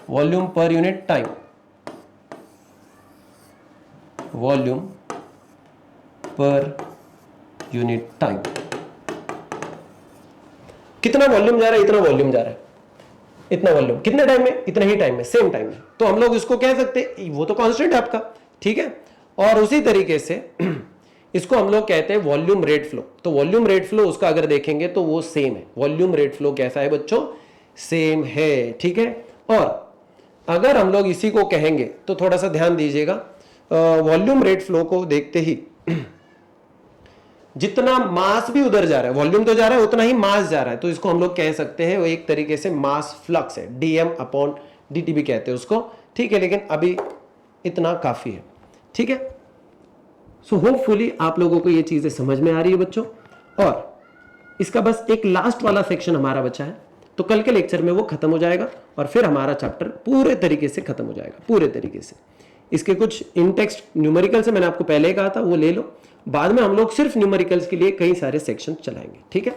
volume पर यूनिट टाइम, वॉल्यूम पर यूनिट टाइम, कितना वॉल्यूम जा रहा है इतना वॉल्यूम जा रहा है, इतना वॉल्यूम कितने टाइम में, इतने ही टाइम में, सेम टाइम में, तो हम लोग इसको कह सकते हैं, वो तो कांस्टेंट है आपका, ठीक है। और उसी तरीके से इसको हम लोग कहते हैं वॉल्यूम रेट फ्लो। तो वॉल्यूम रेट फ्लो उसका अगर देखेंगे तो वो सेम है, वॉल्यूम रेट फ्लो कैसा है बच्चों, सेम है, ठीक है। और अगर हम लोग इसी को कहेंगे तो थोड़ा सा ध्यान दीजिएगा, वॉल्यूम रेट फ्लो को देखते ही जितना मास भी उधर जा रहा है, वॉल्यूम तो जा रहा है, उतना ही मास जा रहा है, तो इसको हम लोग कह सकते हैं वो एक तरीके से मास फ्लक्स है, dm अपॉन dt भी कहते हैं उसको, ठीक है। लेकिन अभी इतना काफी है, ठीक है। सो होपफुली आप लोगों को ये चीजें समझ में आ रही है बच्चों। और इसका बस एक लास्ट वाला सेक्शन हमारा बचा है, तो कल के लेक्चर में वो खत्म हो जाएगा और फिर हमारा चैप्टर पूरे तरीके से खत्म हो जाएगा, पूरे तरीके से। इसके कुछ इन टेक्स्ट न्यूमेरिकल से मैंने आपको पहले ही कहा था, वो ले लो। बाद में हम लोग सिर्फ न्यूमेरिकल्स के लिए कई सारे सेक्शन चलाएंगे, ठीक है।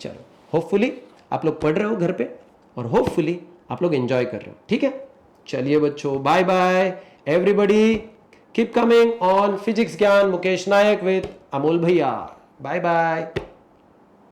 चलो, होपफुली आप लोग पढ़ रहे हो घर पे और होपफुली आप लोग एंजॉय कर रहे हो, ठीक है। चलिए बच्चों, bye bye everybody, keep coming on physics Gyan Mukesh Nayak with Amol भैया। Bye bye.